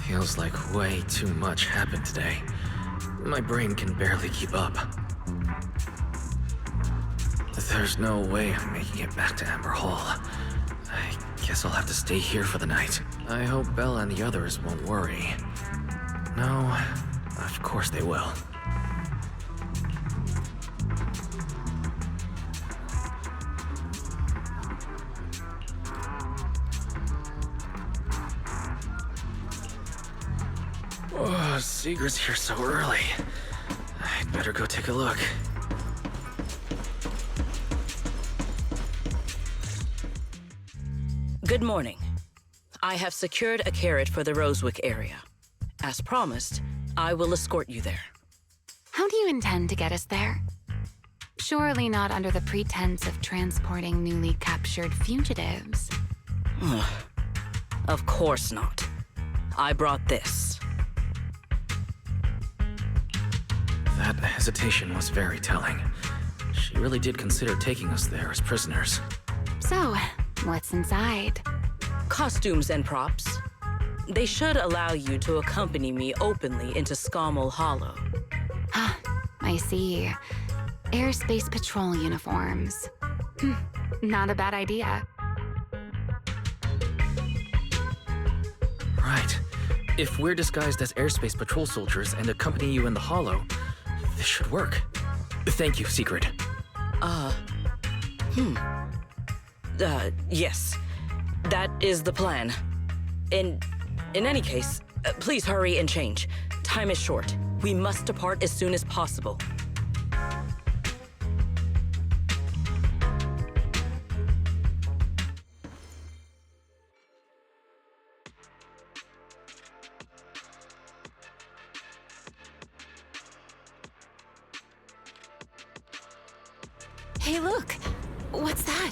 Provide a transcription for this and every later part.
Feels like way too much happened today. My brain can barely keep up. There's no way I'm making it back to Amber Hall. I guess I'll have to stay here for the night. I hope Bella and the others won't worry. No, of course they will. Oh, Sigrid's here so early. I'd better go take a look. Good morning. I have secured a carriage for the Rosewick area. As promised, I will escort you there. How do you intend to get us there? Surely not under the pretense of transporting newly captured fugitives. Of course not. I brought this. That hesitation was very telling. She really did consider taking us there as prisoners. So, what's inside? Costumes and props. They should allow you to accompany me openly into Scommel Hollow. Ah, I see. Airspace patrol uniforms. Not a bad idea. Right. If we're disguised as airspace patrol soldiers and accompany you in the Hollow, this should work. Thank you, Sigrid. Yes. That is the plan. In any case, please hurry and change. Time is short. We must depart as soon as possible. Hey, look! What's that?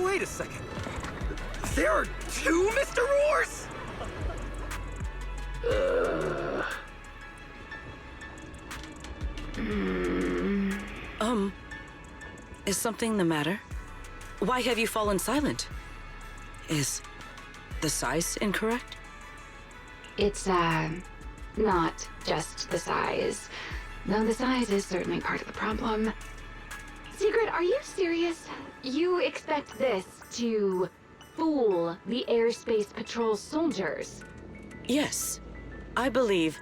Wait a second. There are two Mr. Roars? Is something the matter? Why have you fallen silent? Is the size incorrect? It's, not just the size. Though the size is certainly part of the problem. Sigrid, are you serious? You expect this to fool the airspace patrol soldiers? Yes. I believe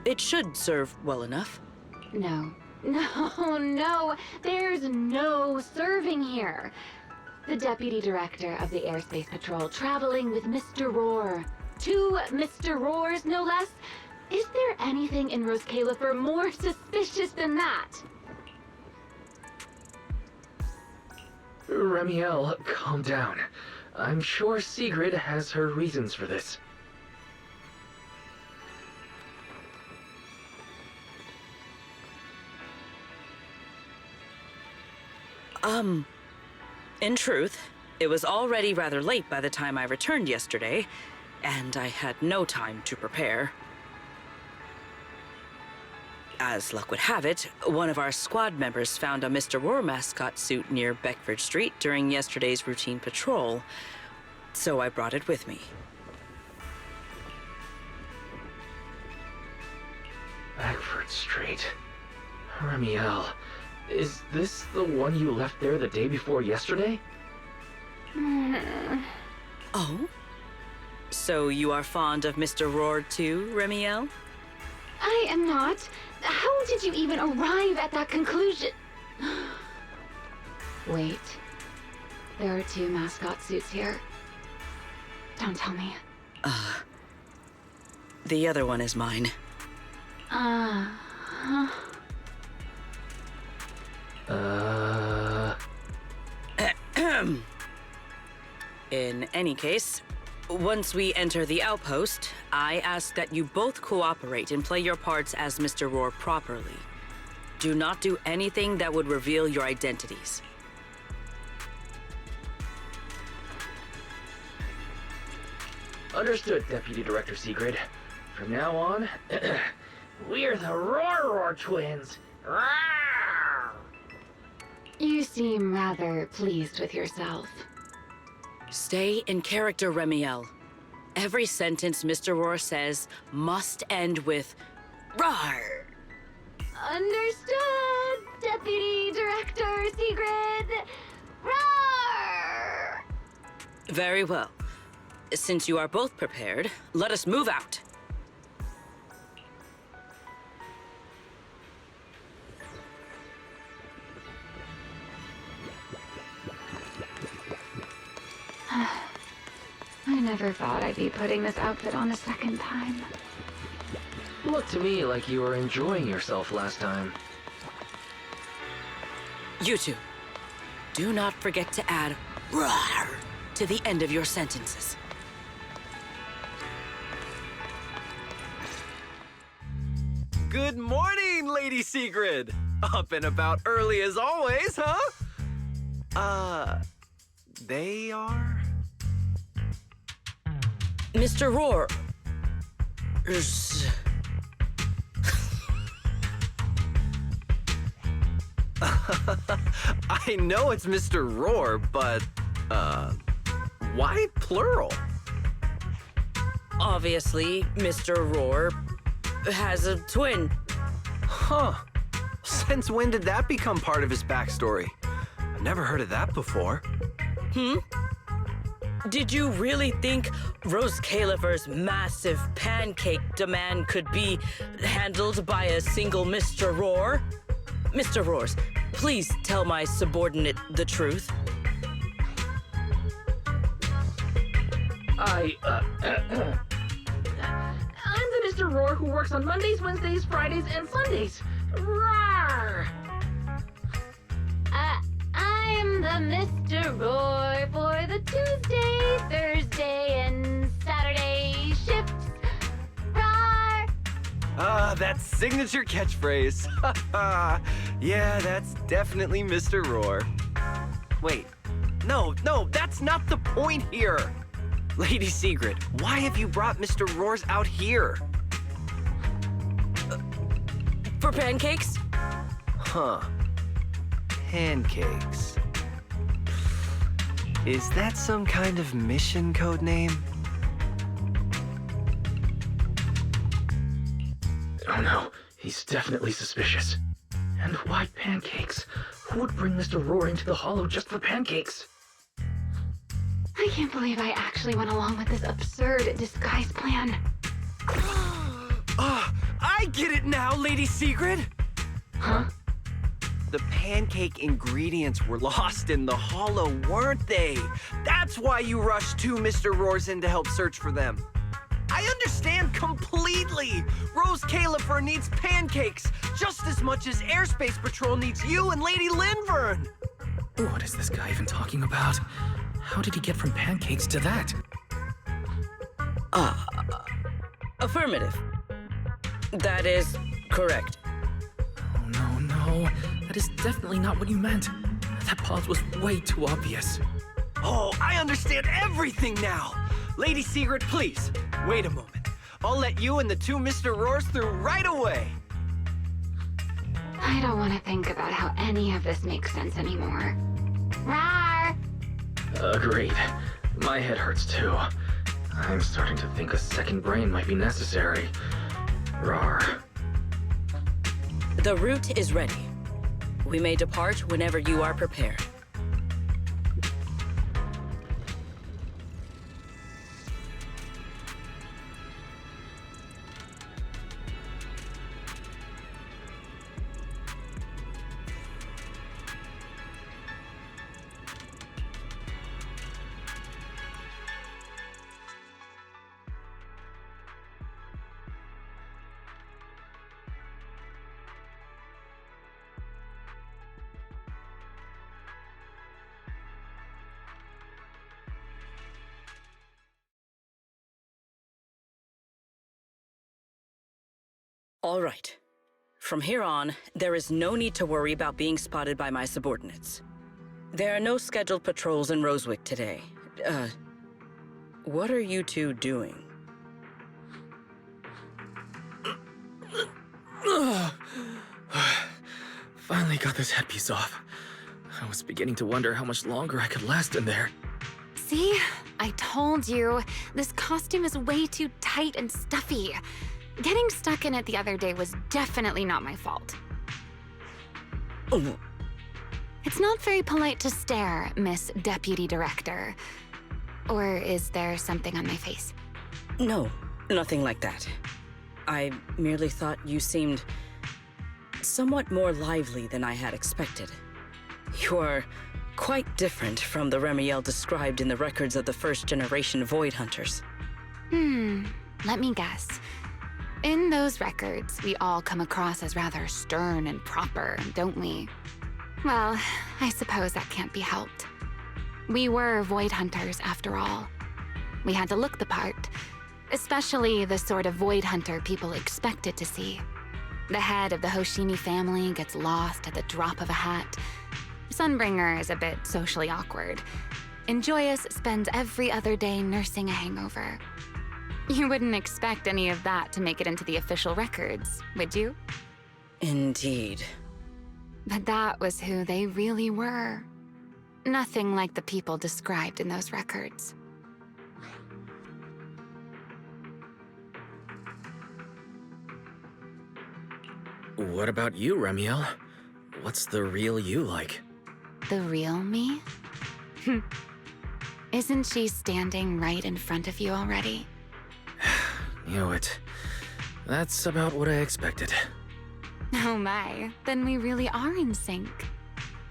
it should serve well enough. No. No. There's no serving here. The deputy director of the airspace patrol traveling with Mr. Roar. Two Mr. Roars, no less. Is there anything in Roscalifer more suspicious than that? Remiel, calm down. I'm sure Sigrid has her reasons for this. In truth, it was already rather late by the time I returned yesterday, and I had no time to prepare. As luck would have it, one of our squad members found a Mr. Roar mascot suit near Beckford Street during yesterday's routine patrol, so I brought it with me. Beckford Street. Remiel, is this the one you left there the day before yesterday? Oh? So you are fond of Mr. Roar too, Remiel? I am not. How did you even arrive at that conclusion? Wait. There are two mascot suits here. Don't tell me. The other one is mine. In any case, once we enter the outpost, I ask that you both cooperate and play your parts as Mr. Roar properly. Do not do anything that would reveal your identities. Understood, Deputy Director Sigrid. From now on, we're the Roar twins. You seem rather pleased with yourself. Stay in character, Remiel. Every sentence Mr. Roar says must end with "Rawr." Understood, Deputy Director Sigrid. Roar! Very well. Since you are both prepared, let us move out. I never thought I'd be putting this outfit on a second time. Looked to me like you were enjoying yourself last time. You two, do not forget to add "Rawr" to the end of your sentences. Good morning, Lady Sigrid! Up and about early as always, huh? They are? Mr. Roar. I know it's Mr. Roar, but, why plural? Obviously, Mr. Roar has a twin. Huh. Since when did that become part of his backstory? I've never heard of that before. Did you really think Rose Califer's massive pancake demand could be handled by a single Mr. Roar? Mr. Roars, please tell my subordinate the truth. I'm the Mr. Roar who works on Mondays, Wednesdays, Fridays, and Sundays. Rawr! I'm the Mr. Roar for the Tuesday, Thursday, and Saturday shifts. Roar! That signature catchphrase. Yeah, that's definitely Mr. Roar. Wait, no, that's not the point here. Lady Sigrid, why have you brought Mr. Roars out here? For pancakes? Huh. Pancakes. Is that some kind of mission code name? Oh no, he's definitely suspicious. And why pancakes? Who would bring Mr. Roar into the hollow just for pancakes? I can't believe I actually went along with this absurd disguise plan. I get it now, Lady Sigrid! Huh? The pancake ingredients were lost in the hollow, weren't they? That's why you rushed two Mr. Roars in to help search for them. I understand completely! Rose Califer needs pancakes just as much as Airspace Patrol needs you and Lady Linvern! What is this guy even talking about? How did he get from pancakes to that? Affirmative. That is correct. Oh, no. That is definitely not what you meant. That pause was way too obvious. Oh, I understand everything now! Lady Sigrid, please, wait a moment. I'll let you and the two Mr. Roars through right away! I don't want to think about how any of this makes sense anymore. Roar! Agreed. My head hurts too. I'm starting to think a second brain might be necessary. Rawr. The route is ready. We may depart whenever you are prepared. All right. From here on, there is no need to worry about being spotted by my subordinates. There are no scheduled patrols in Rosewick today. What are you two doing? Finally got this headpiece off. I was beginning to wonder how much longer I could last in there. See? I told you. This costume is way too tight and stuffy. Getting stuck in it the other day was definitely not my fault. Oh, It's not very polite to stare, Miss Deputy Director. Or is there something on my face? no, nothing like that. I merely thought you seemed somewhat more lively than I had expected. You are quite different from the Remiel described in the records of the first-generation Void Hunters. Let me guess. In those records, we all come across as rather stern and proper, don't we? Well, I suppose that can't be helped. We were Void Hunters, after all. We had to look the part, especially the sort of Void Hunter people expected to see. The head of the Hoshimi family gets lost at the drop of a hat. Sunbringer is a bit socially awkward. And Joyous spends every other day nursing a hangover. You wouldn't expect any of that to make it into the official records, would you? Indeed. But that was who they really were. Nothing like the people described in those records. What about you, Remiel? What's the real you like? The real me? Isn't she standing right in front of you already? Knew it. That's about what I expected. Oh my, then we really are in sync.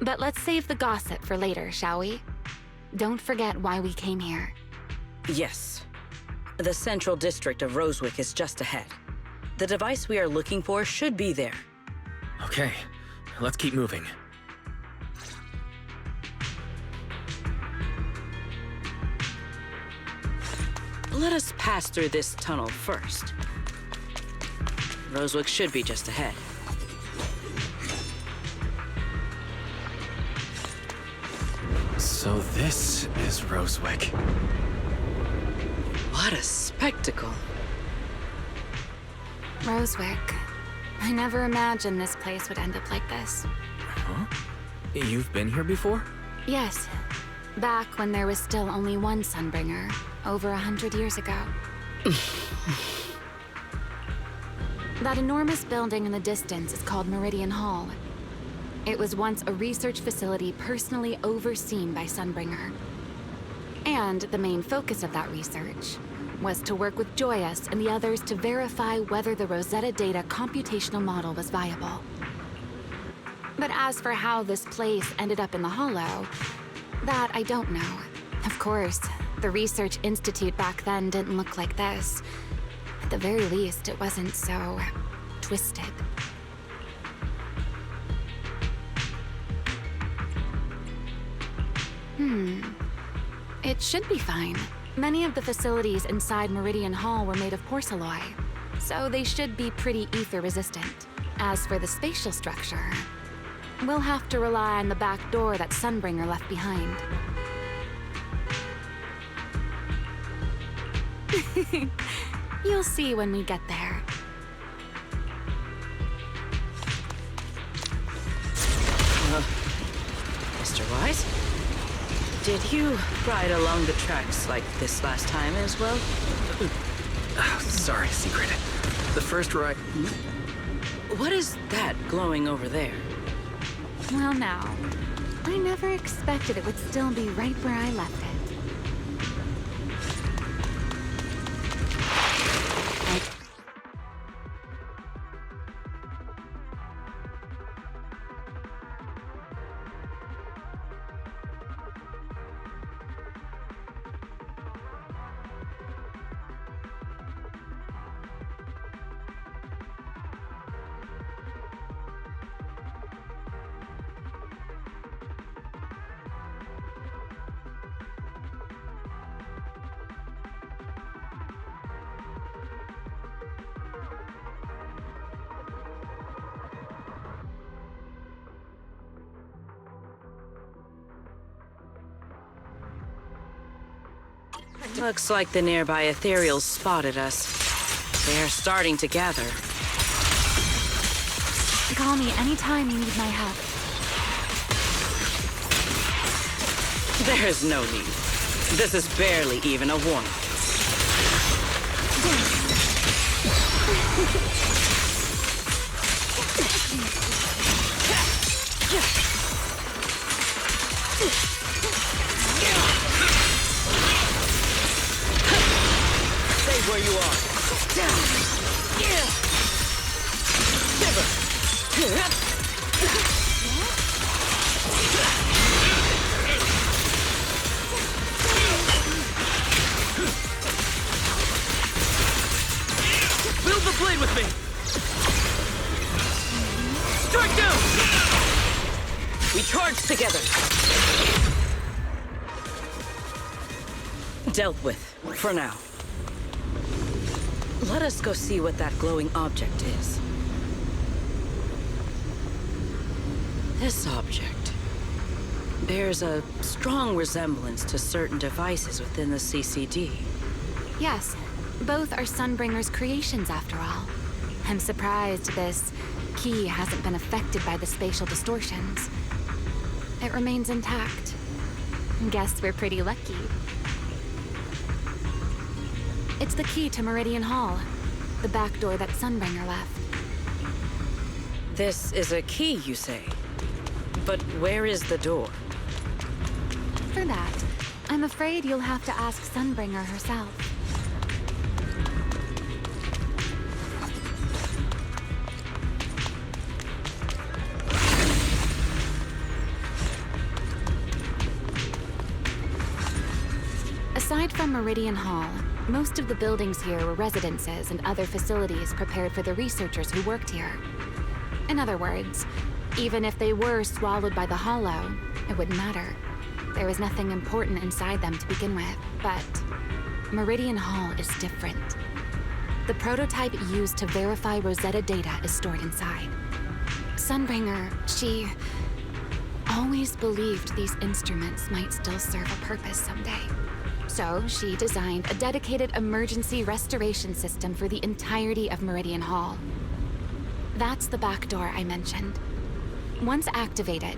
But let's save the gossip for later, shall we? Don't forget why we came here. Yes. The central district of Rosewick is just ahead. The device we are looking for should be there. Okay, let's keep moving. Let us pass through this tunnel first. Rosewick should be just ahead. So this is Rosewick. What a spectacle. Rosewick. I never imagined this place would end up like this. Huh? You've been here before? Yes. Back when there was still only one Sunbringer, over 100 years ago. That enormous building in the distance is called Meridian Hall. It was once a research facility personally overseen by Sunbringer. And the main focus of that research was to work with Joyous and the others to verify whether the Rosetta Data computational model was viable. But as for how this place ended up in the Hollow, that I don't know. Of course, the Research Institute back then didn't look like this. At the very least, it wasn't so twisted. It should be fine. Many of the facilities inside Meridian Hall were made of porcelain, so they should be pretty ether-resistant. As for the spatial structure, we'll have to rely on the back door that Sunbringer left behind. You'll see when we get there. Mr. Wise? Did you ride along the tracks like this last time as well? Sorry, Secret. The first ride... What is that glowing over there? Well now, I never expected it would still be right where I left it. Looks like the nearby ethereals spotted us. They're starting to gather. Call me anytime you need my help. There's no need. This is barely even a warning. Stay where you are. Wield the blade with me! Strike down! We charge together. Dealt with, for now. Let us go see what that glowing object is. This object bears a strong resemblance to certain devices within the CCD. Yes, both are Sunbringer's creations after all. I'm surprised this key hasn't been affected by the spatial distortions. It remains intact. Guess we're pretty lucky. It's the key to Meridian Hall, the back door that Sunbringer left. This is a key, you say? But where is the door? For that, I'm afraid you'll have to ask Sunbringer herself. Aside from Meridian Hall, most of the buildings here were residences and other facilities prepared for the researchers who worked here. In other words, even if they were swallowed by the Hollow, it wouldn't matter. There was nothing important inside them to begin with, but Meridian Hall is different. The prototype used to verify Rosetta data is stored inside. Sunbringer, she always believed these instruments might still serve a purpose someday. So she designed a dedicated emergency restoration system for the entirety of Meridian Hall. That's the back door I mentioned. Once activated,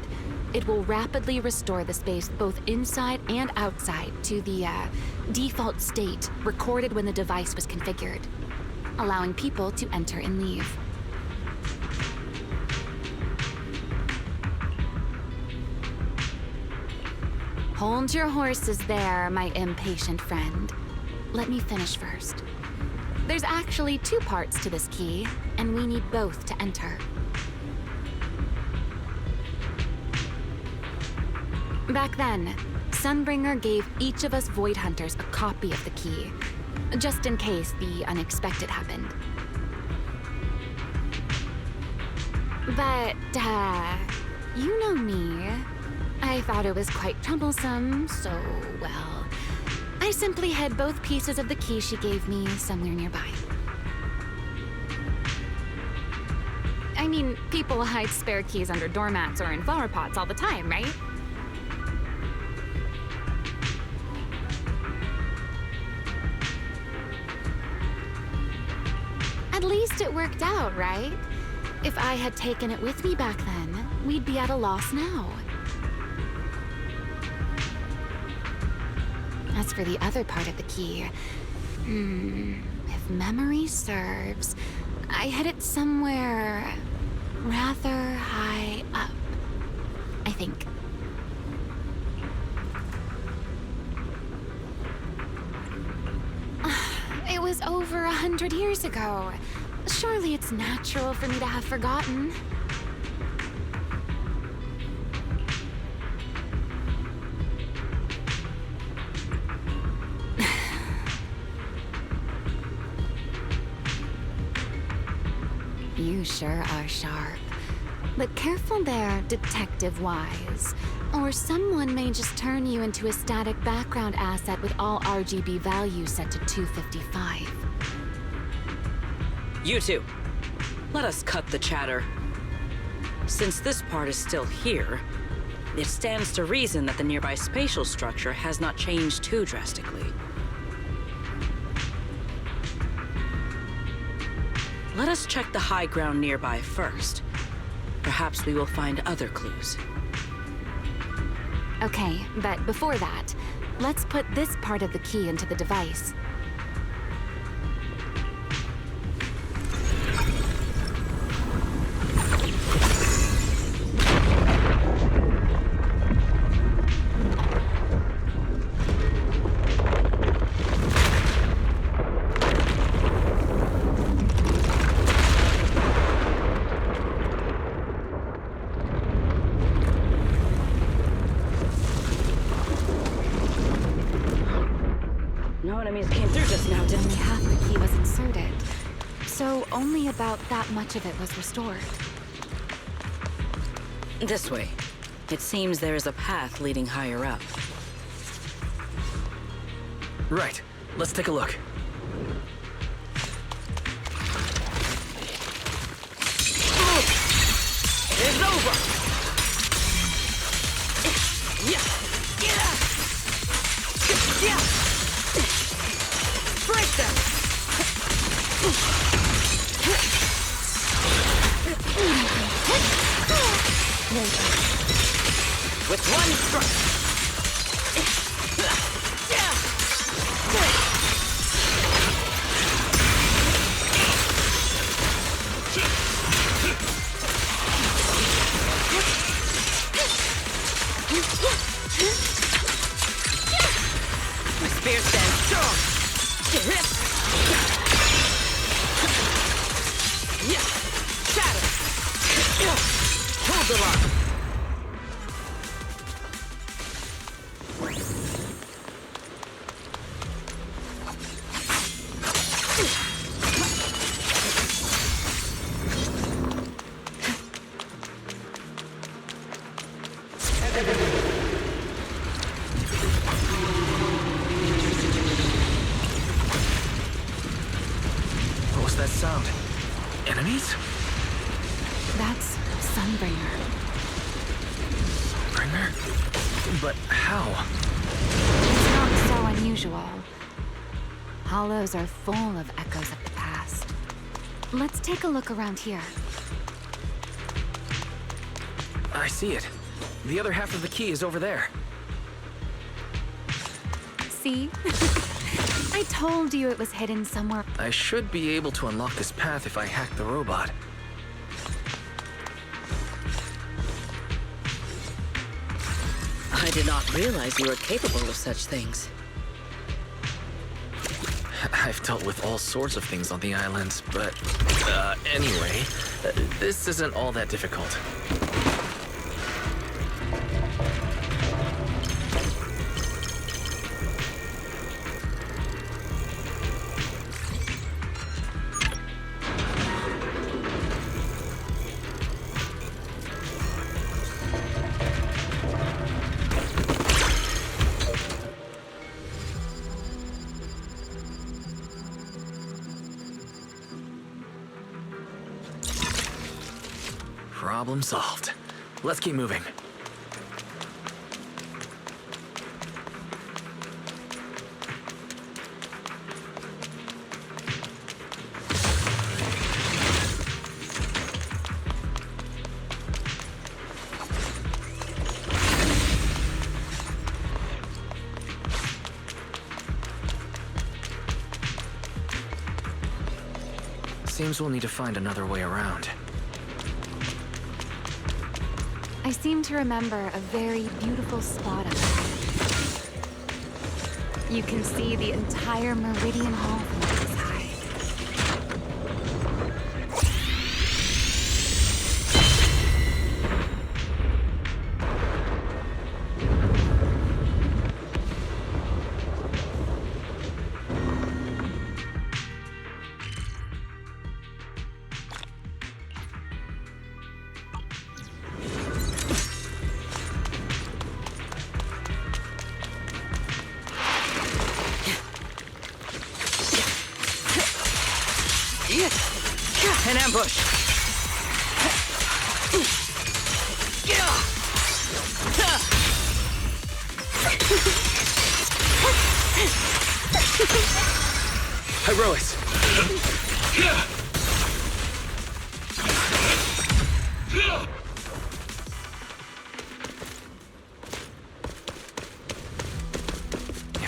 it will rapidly restore the space both inside and outside to the default state recorded when the device was configured, allowing people to enter and leave. Hold your horses there, my impatient friend. Let me finish first. There's actually two parts to this key, and we need both to enter. Back then, Sunbringer gave each of us Void Hunters a copy of the key, just in case the unexpected happened. But, you know me. I thought it was quite troublesome, so, well, I simply hid both pieces of the key she gave me somewhere nearby. I mean, people hide spare keys under doormats or in flower pots all the time, right? At least it worked out, right? If I had taken it with me back then, we'd be at a loss now. As for the other part of the key, if memory serves, I hid it somewhere rather high up, I think. It was over 100 years ago. Surely it's natural for me to have forgotten. You sure are sharp. But careful there, Detective Wise. Or someone may just turn you into a static background asset with all RGB values set to 255. You two, let us cut the chatter. Since this part is still here, it stands to reason that the nearby spatial structure has not changed too drastically. Let us check the high ground nearby first. Perhaps we will find other clues. Okay, but before that, Let's put this part of the key into the device. No enemies came through just now, didn't Only half the key was inserted, so only about that much of it was restored. This way. It seems there is a path leading higher up. Right. Let's take a look. It's over! Yeah! Break them! With one strike! My spear stands strong! Shatter! Hold the line! What was that sound? Enemies? That's Sunbringer. Bringer? But how? It's not so unusual. Hollows are full of echoes of the past. Let's take a look around here. I see it. The other half of the key is over there. See? I told you it was hidden somewhere. I should be able to unlock this path if I hack the robot. I did not realize you were capable of such things. I've dealt with all sorts of things on the island, but... anyway, this isn't all that difficult. Problem solved. Let's keep moving. Seems we'll need to find another way around. I seem to remember a very beautiful spot up there. You can see the entire Meridian Hall from this high. An ambush! Hyrois!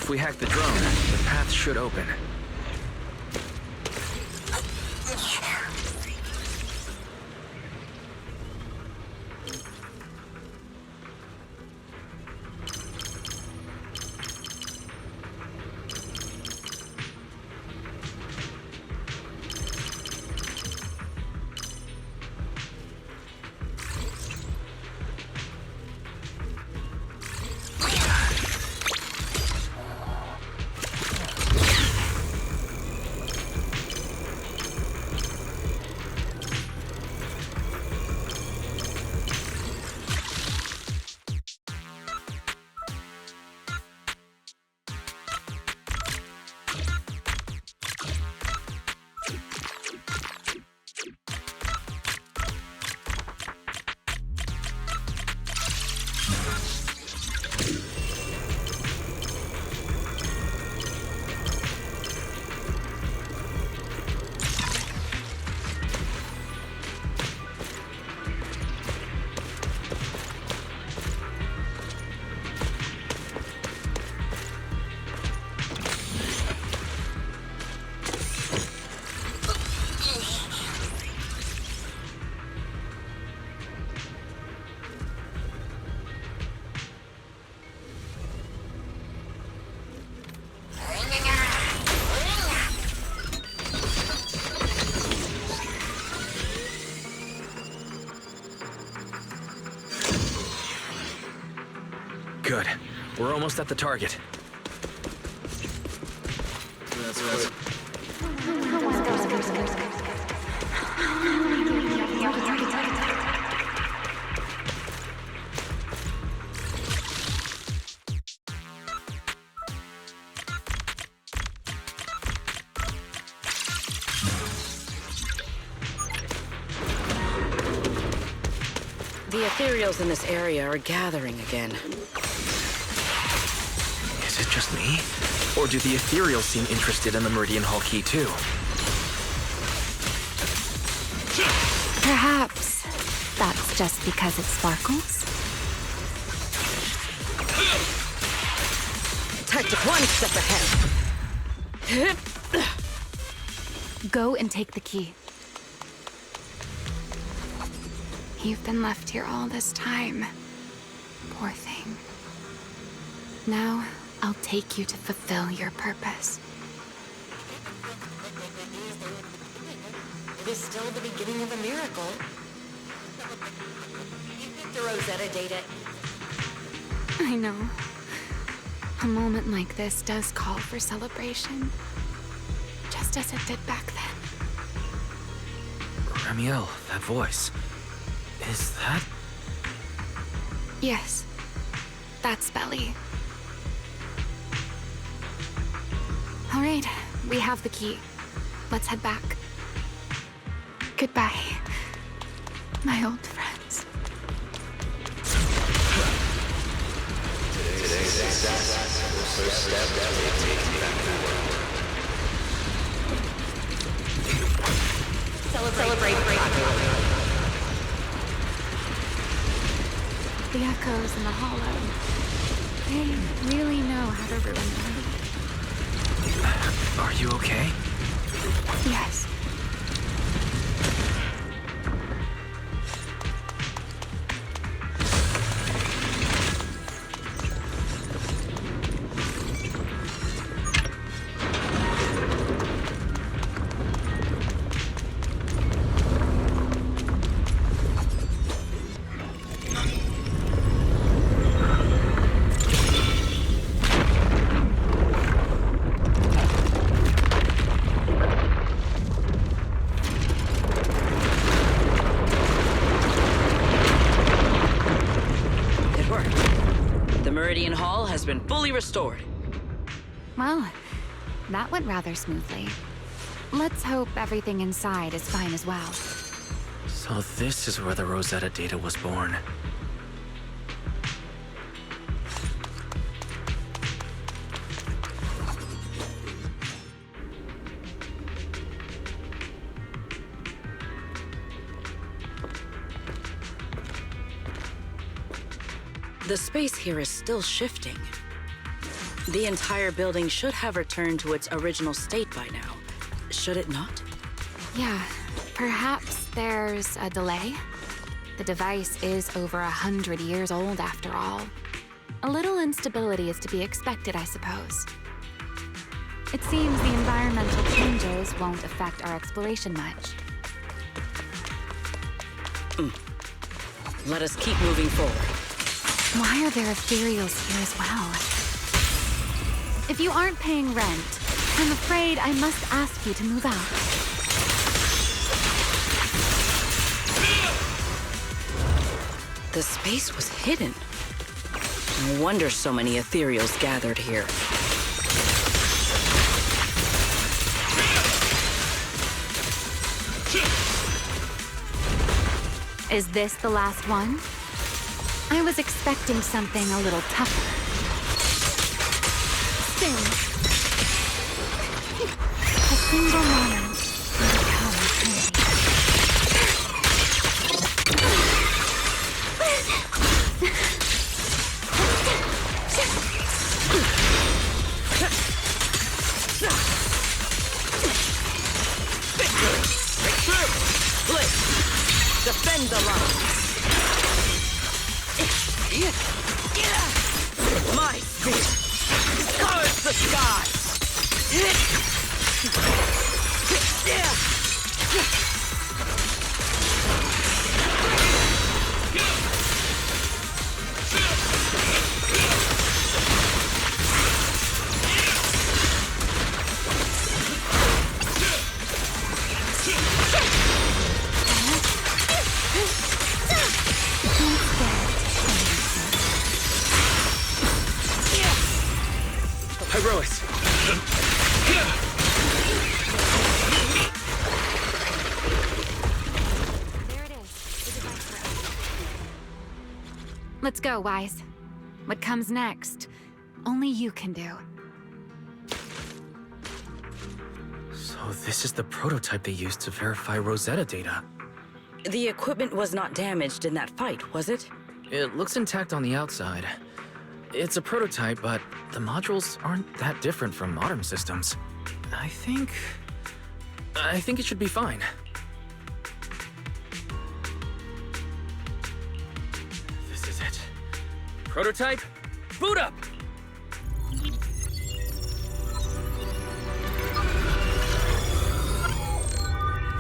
If we hack the drone, the path should open. Good. We're almost at the target. The ethereals in this area are gathering again. Is it just me? Or do the ethereals seem interested in the Meridian Hall key too? Perhaps that's just because it sparkles. Tactic one step ahead. Go and take the key. You've been left here all this time. Poor thing. Now, I'll take you to fulfill your purpose. It is still the beginning of a miracle. The Rosetta data. I know. A moment like this does call for celebration. Just as it did back then. Ramiel, that voice. Is that? Yes. That's Belly. All right, we have the key. Let's head back. Goodbye, my old friends. Today's success was first step that we take back the world. Celebrate. The echoes in the hollow. They really know how to ruin the mood. Are you okay? Yes. Has been fully restored. Well, that went rather smoothly. Let's hope everything inside is fine as well. So this is where the Rosetta data was born. The space here is still shifting. The entire building should have returned to its original state by now. Should it not? Yeah, perhaps there's a delay. The device is over 100 years old after all. A little instability is to be expected, I suppose. It seems the environmental changes won't affect our exploration much. Let us keep moving forward. Why are there ethereals here as well? If you aren't paying rent, I'm afraid I must ask you to move out. The space was hidden. No wonder so many ethereals gathered here. Is this the last one? I was expecting something a little tougher. Spin. A single moment will become eternity. Defend the line. My spear covers the sky. Heroics! There it is. Let's go, Wise. What comes next, only you can do. So this is the prototype they used to verify Rosetta data. The equipment was not damaged in that fight, was it? It looks intact on the outside. It's a prototype, but the modules aren't that different from modern systems. I think it should be fine. This is it. Prototype, boot up!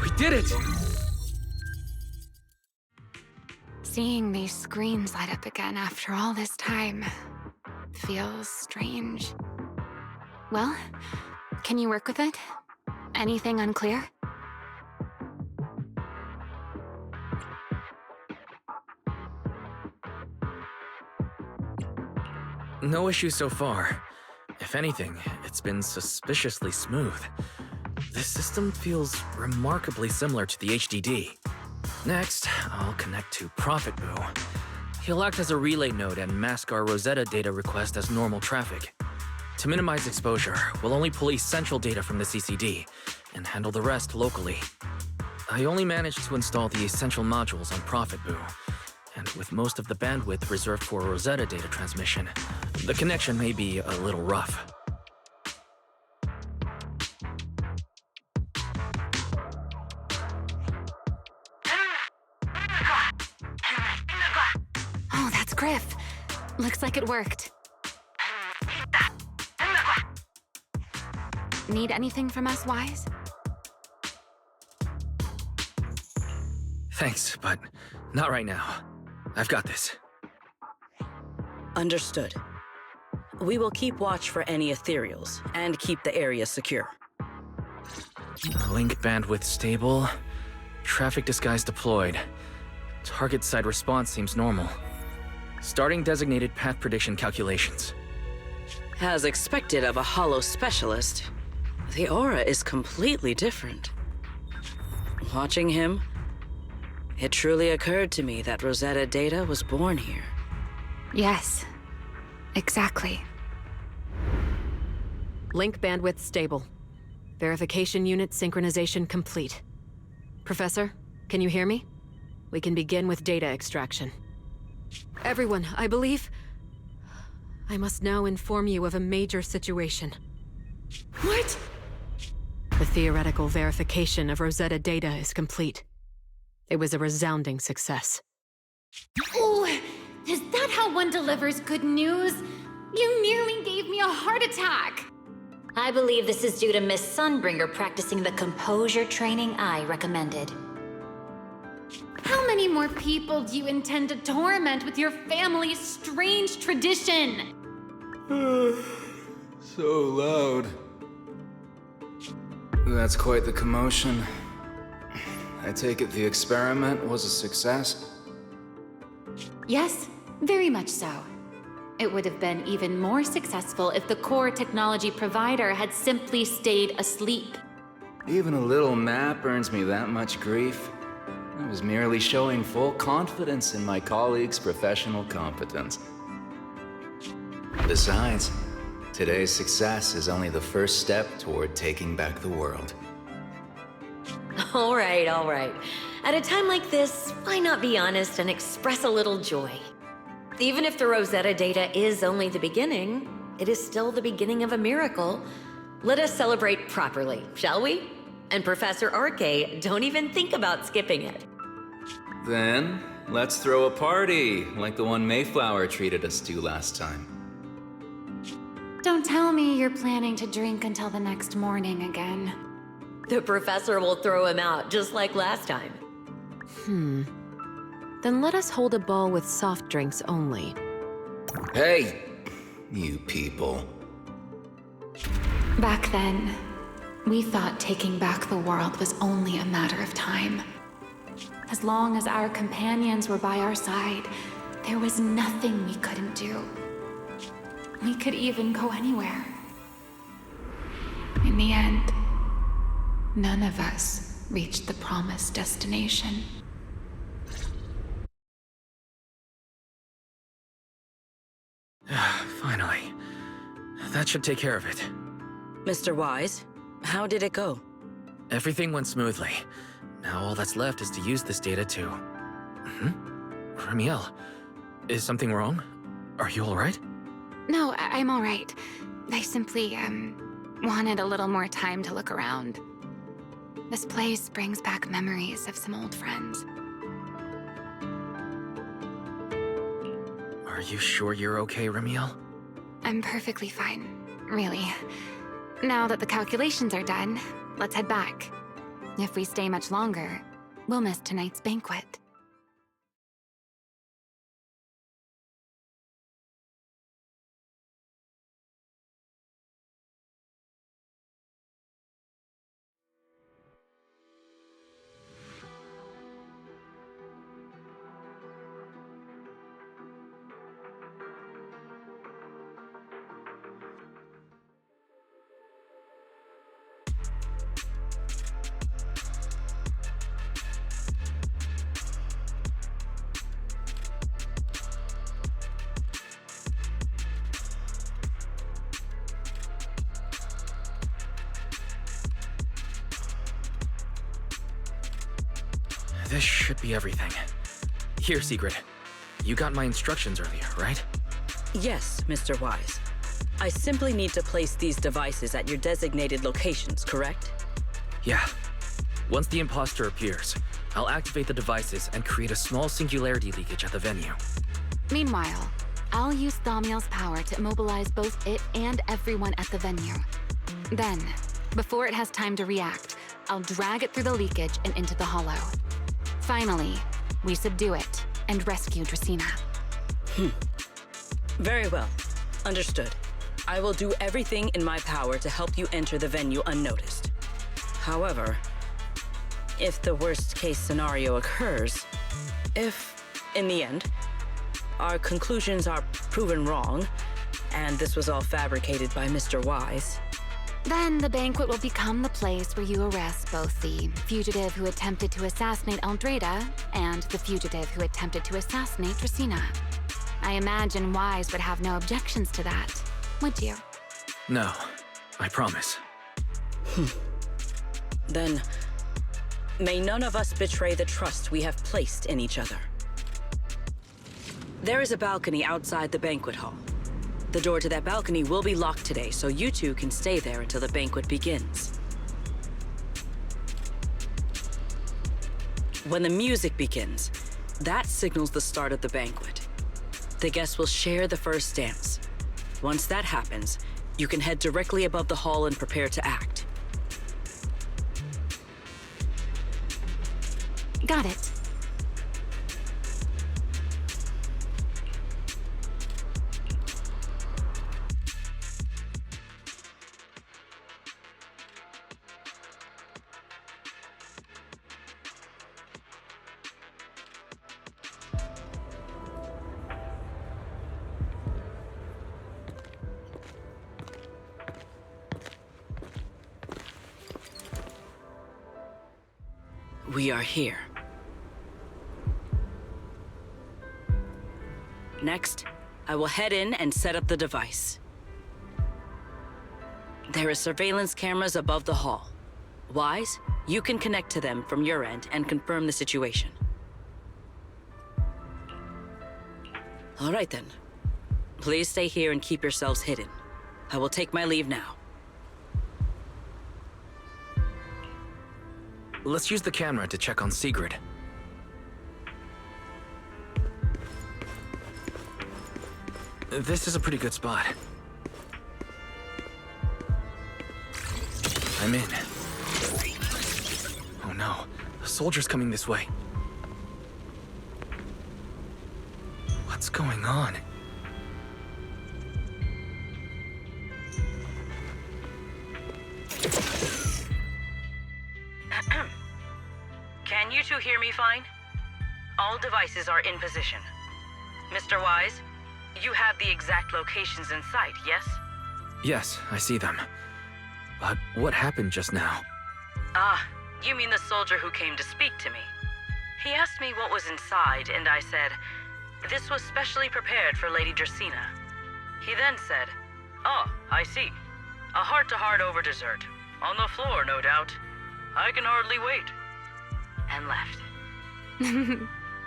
We did it! Seeing these screens light up again after all this time feels strange. Well, can you work with it? Anything unclear? No issues so far. If anything, it's been suspiciously smooth. This system feels remarkably similar to the HDD. Next, I'll connect to ProfitBoo. He'll act as a relay node and mask our Rosetta data request as normal traffic. To minimize exposure, we'll only pull essential data from the CCD and handle the rest locally. I only managed to install the essential modules on ProfitBoo, and with most of the bandwidth reserved for Rosetta data transmission, the connection may be a little rough. Oh, that's Griff. Looks like it worked. Need anything from us, Wise? Thanks, but not right now. I've got this. Understood. We will keep watch for any ethereals and keep the area secure. Link bandwidth stable. Traffic disguise deployed. Target side response seems normal. Starting designated path prediction calculations. As expected of a holo specialist, the aura is completely different. Watching him, it truly occurred to me that Rosetta data was born here. Yes, exactly. Link bandwidth stable. Verification unit synchronization complete. Professor, can you hear me? We can begin with data extraction. Everyone, I believe... I must now inform you of a major situation. What? The theoretical verification of Rosetta data is complete. It was a resounding success. Oh, is that how one delivers good news? You nearly gave me a heart attack! I believe this is due to Miss Sunbringer practicing the composure training I recommended. How many more people do you intend to torment with your family's strange tradition? So loud. That's quite the commotion. I take it the experiment was a success? Yes, very much so. It would have been even more successful if the core technology provider had simply stayed asleep. Even a little map earns me that much grief. I was merely showing full confidence in my colleagues' professional competence. Besides, today's success is only the first step toward taking back the world. All right, all right. At a time like this, why not be honest and express a little joy? Even if the Rosetta data is only the beginning, it is still the beginning of a miracle. Let us celebrate properly, shall we? And Professor Arke, don't even think about skipping it. Then, let's throw a party, like the one Mayflower treated us to last time. Don't tell me you're planning to drink until the next morning again. The professor will throw him out, just like last time. Then let us hold a ball with soft drinks only. Hey, you people. Back then, we thought taking back the world was only a matter of time. As long as our companions were by our side, there was nothing we couldn't do. We could even go anywhere. In the end, none of us reached the promised destination. Finally. That should take care of it. Mr. Wise, how did it go? Everything went smoothly. Now all that's left is to use this data to... Ramiel, is something wrong? Are you alright? No, I'm all right. I simply, wanted a little more time to look around. This place brings back memories of some old friends. Are you sure you're okay, Ramiel? I'm perfectly fine, really. Now that the calculations are done, let's head back. If we stay much longer, we'll miss tonight's banquet. This should be everything. Here, Secret. You got my instructions earlier, right? Yes, Mr. Wise. I simply need to place these devices at your designated locations, correct? Yeah. Once the imposter appears, I'll activate the devices and create a small singularity leakage at the venue. Meanwhile, I'll use Thaumiel's power to immobilize both it and everyone at the venue. Then, before it has time to react, I'll drag it through the leakage and into the hollow. Finally, we subdue it and rescue Dracaena. Very well. Understood. I will do everything in my power to help you enter the venue unnoticed. However, if the worst-case scenario occurs, if, in the end, our conclusions are proven wrong, and this was all fabricated by Mr. Wise, then the banquet will become the place where you arrest both the fugitive who attempted to assassinate Aldrada and the fugitive who attempted to assassinate Dracaena. I imagine Wise would have no objections to that, would you? No, I promise. Then, may none of us betray the trust we have placed in each other. There is a balcony outside the banquet hall. The door to that balcony will be locked today, so you two can stay there until the banquet begins. When the music begins, that signals the start of the banquet. The guests will share the first dance. Once that happens, you can head directly above the hall and prepare to act. Got it. We are here. Next, I will head in and set up the device. There are surveillance cameras above the hall. Wise, you can connect to them from your end and confirm the situation. All right then. Please stay here and keep yourselves hidden. I will take my leave now. Let's use the camera to check on Sigrid. This is a pretty good spot. I'm in. Oh no, a soldier's coming this way. What's going on? Can you two hear me fine? All devices are in position. Mr. Wise, you have the exact locations in sight, yes? Yes, I see them. But what happened just now? Ah, you mean the soldier who came to speak to me. He asked me what was inside, and I said, this was specially prepared for Lady Dracaena. He then said, oh, I see. A heart-to-heart over dessert. On the floor, no doubt. I can hardly wait. And left.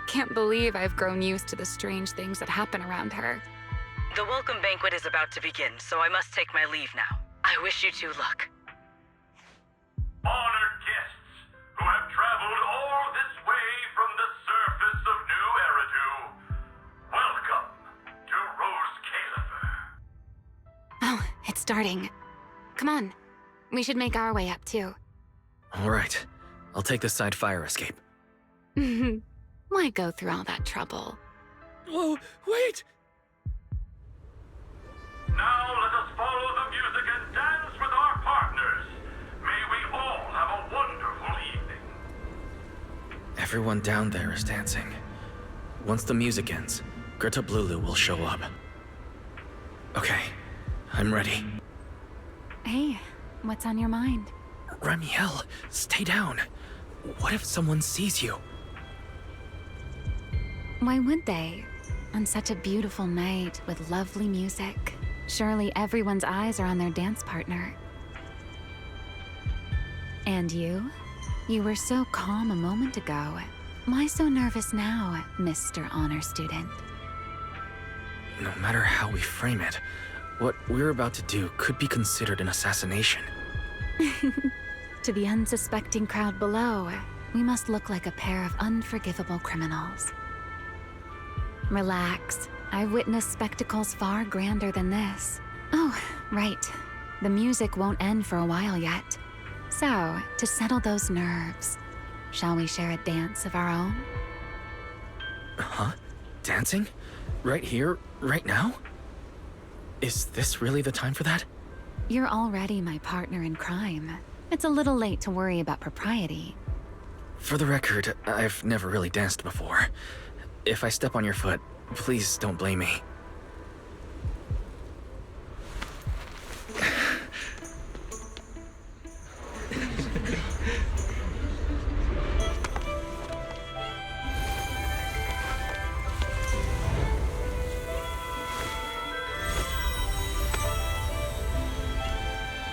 Can't believe I've grown used to the strange things that happen around her. The welcome banquet is about to begin, so I must take my leave now. I wish you two luck. Honored guests who have traveled all this way from the surface of New Eridu, welcome to Rose Califer. Oh, it's starting. Come on. We should make our way up, too. All right, I'll take the side fire escape. Why go through all that trouble? Whoa, wait! Now let us follow the music and dance with our partners. May we all have a wonderful evening. Everyone down there is dancing. Once the music ends, Girtablullu will show up. Okay, I'm ready. Hey, what's on your mind? Ramiel, stay down. What if someone sees you? Why would they? On such a beautiful night with lovely music, surely everyone's eyes are on their dance partner. And you? You were so calm a moment ago. Why so nervous now, Mr. Honor Student? No matter how we frame it, what we're about to do could be considered an assassination. To the unsuspecting crowd below, we must look like a pair of unforgivable criminals. Relax. I've witnessed spectacles far grander than this. Oh, right. The music won't end for a while yet. So, to settle those nerves, shall we share a dance of our own? Huh? Dancing? Right here, right now? Is this really the time for that? You're already my partner in crime. It's a little late to worry about propriety. For the record, I've never really danced before. If I step on your foot, please don't blame me.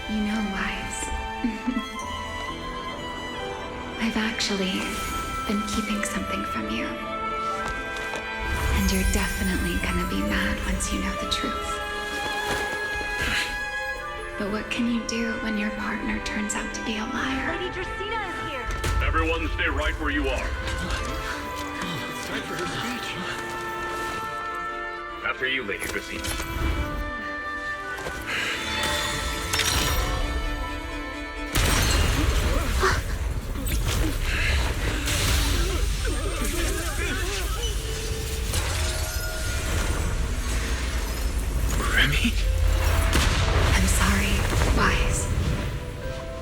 You know, Wise. I've actually been keeping something from you. And you're definitely gonna be mad once you know the truth. But what can you do when your partner turns out to be a liar? Lady Justina is here. Everyone stay right where you are. It's time for her speech. After you, Lady Justina. Remy? I'm sorry, Wise.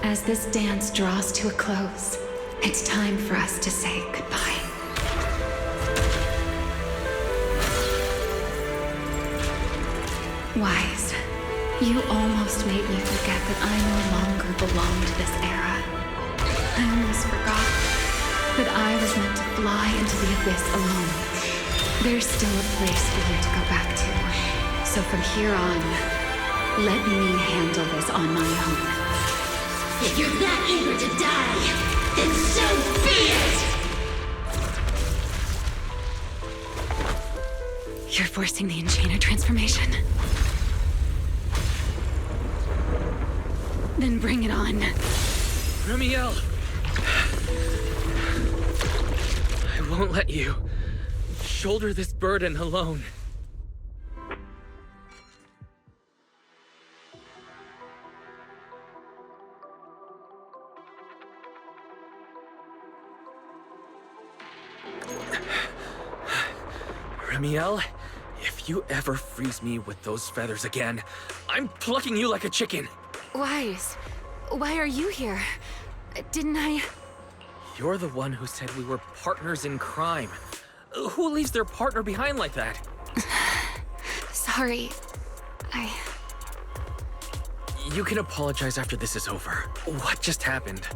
As this dance draws to a close, it's time for us to say goodbye. Wise, you almost made me forget that I no longer belong to this era. I almost forgot that I was meant to fly into the abyss alone. There's still a place for you to go back to. So from here on, let me handle this on my own. If you're that eager to die, then so be it! You're forcing the Enchainer transformation. Then bring it on. Remiel! I won't let you shoulder this burden alone. Remiel, if you ever freeze me with those feathers again, I'm plucking you like a chicken. Wise, why are you here? Didn't I... You're the one who said we were partners in crime. Who leaves their partner behind like that? Sorry. You can apologize after this is over. What just happened?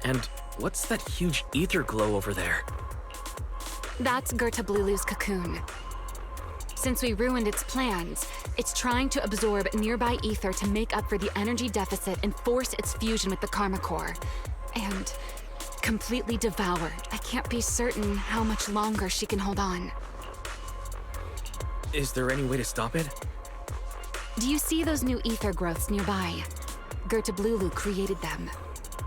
And what's that huge ether glow over there? That's Girtablullu's cocoon. Since we ruined its plans, it's trying to absorb nearby ether to make up for the energy deficit and force its fusion with the Karma Core. And completely devoured, I can't be certain how much longer she can hold on. Is there any way to stop it? Do you see those new ether growths nearby? Girtablullu created them.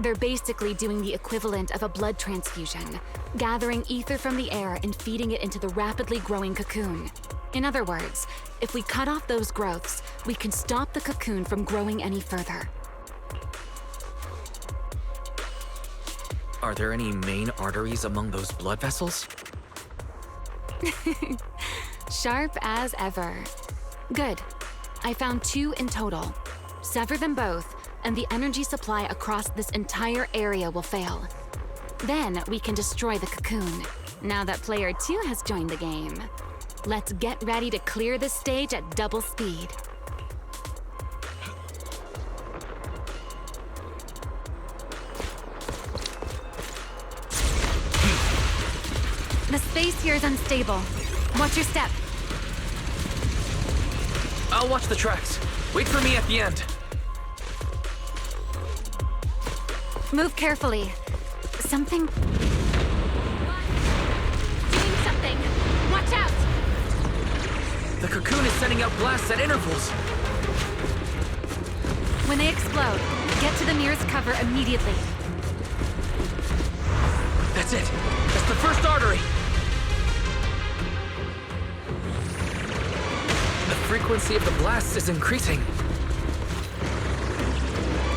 They're basically doing the equivalent of a blood transfusion, gathering ether from the air and feeding it into the rapidly growing cocoon. In other words, if we cut off those growths, we can stop the cocoon from growing any further. Are there any main arteries among those blood vessels? Sharp as ever. Good. I found 2 in total. Sever them both, and the energy supply across this entire area will fail. Then we can destroy the cocoon. Now that player 2 has joined the game, let's get ready to clear the stage at double speed. The space here is unstable. Watch your step. I'll watch the tracks. Wait for me at the end. Move carefully. Something... Doing something! Watch out! The cocoon is sending out blasts at intervals. When they explode, get to the nearest cover immediately. That's it. That's the first artery. The frequency of the blasts is increasing.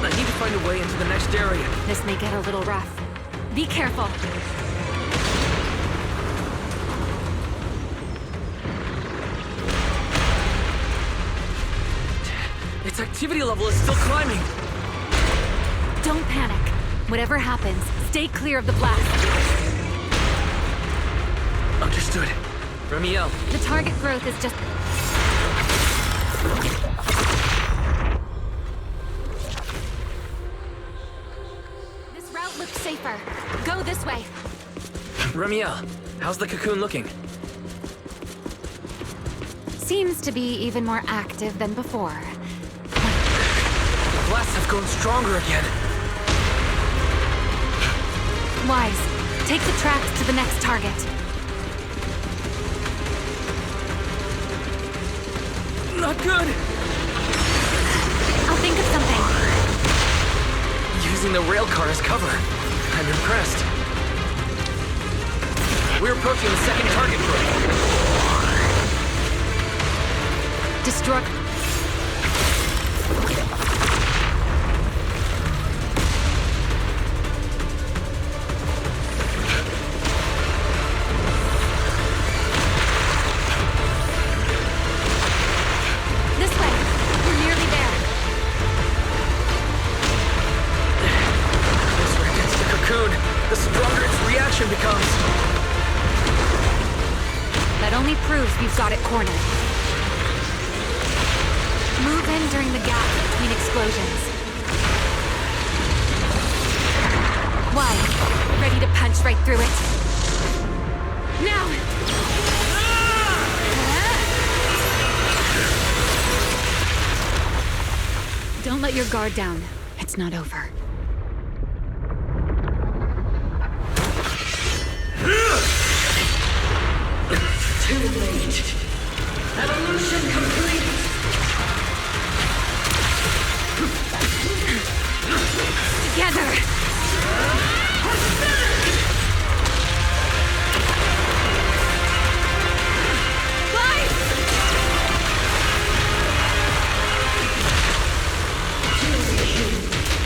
I need to find a way into the next area. This may get a little rough. Be careful. Its activity level is still climbing. Don't panic. Whatever happens, stay clear of the blast. Understood. Remiel. The target growth is just... This route looks safer. Go this way. Remiel, how's the cocoon looking? Seems to be even more active than before. The blasts have grown stronger again. Wise, take the tracks to the next target. Not good! I'll think of something. using the rail car as cover. I'm impressed. We're approaching the second target group. Destroy... This way. We're nearly there. The closer it gets to the cocoon, the stronger its reaction becomes. That only proves we've got it cornered. Move in during the gap between explosions. Why? Ready to punch right through it? Now! Don't let your guard down. It's not over. Too late. Evolution complete. Together!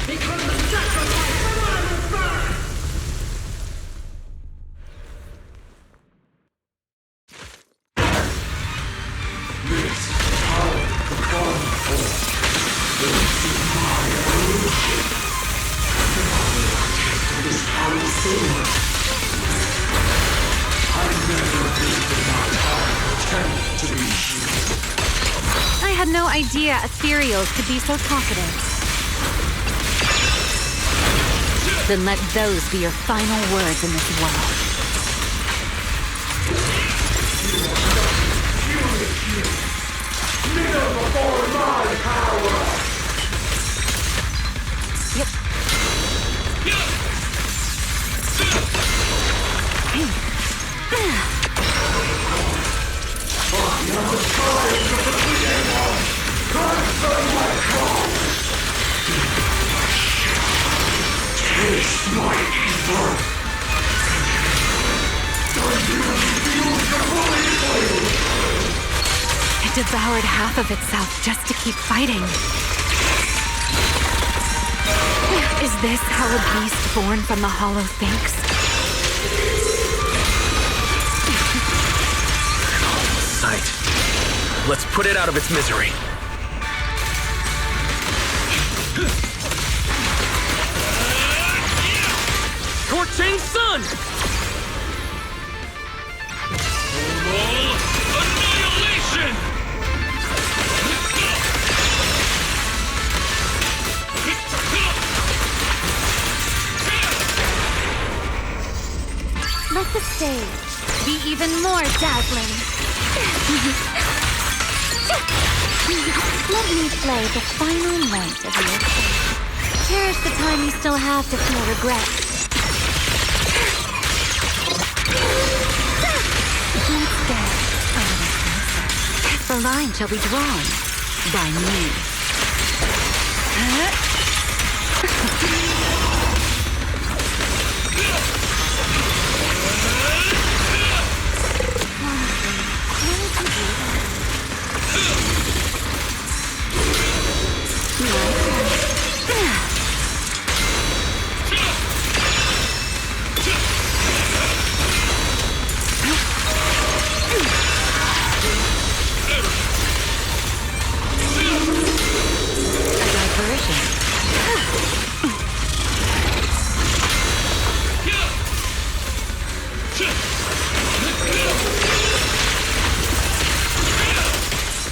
Because the sacrifice of I will burn. I had no idea ethereals could be so confident. Then let those be your final words in this world. Kneel before my power. Yep. Taste my evil. It devoured half of itself just to keep fighting. Is this how a beast born from the Hollow thinks? Sight. Let's put it out of its misery. Torching Sun! Annihilation! Let the stage be even more dazzling. Let me play the final night of your fate. Cherish the time you still have to feel regret. Instead, the line shall be drawn by me.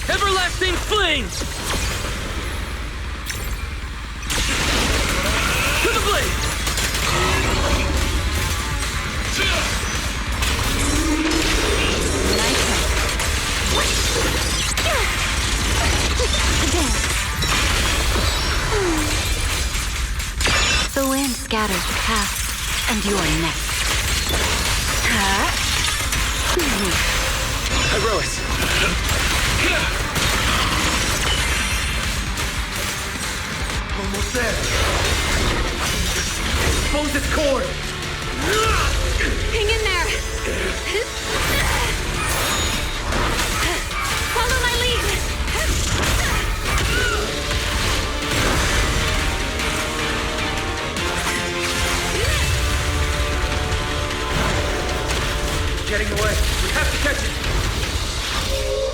Everlasting flames! To the blade! The wind scatters the past, and you're next. Iroas! Almost there. expose its core! Hang in there! Follow my lead! Getting away. We have to catch it!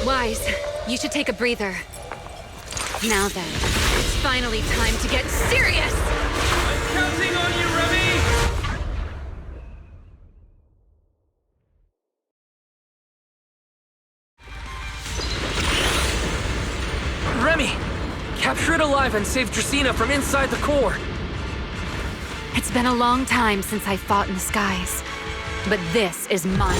Wise, you should take a breather. Now then, it's finally time to get serious! I'm counting on you, Remy! Remy! Capture it alive and save Dracaena from inside the core! It's been a long time since I fought in the skies, but this is mine.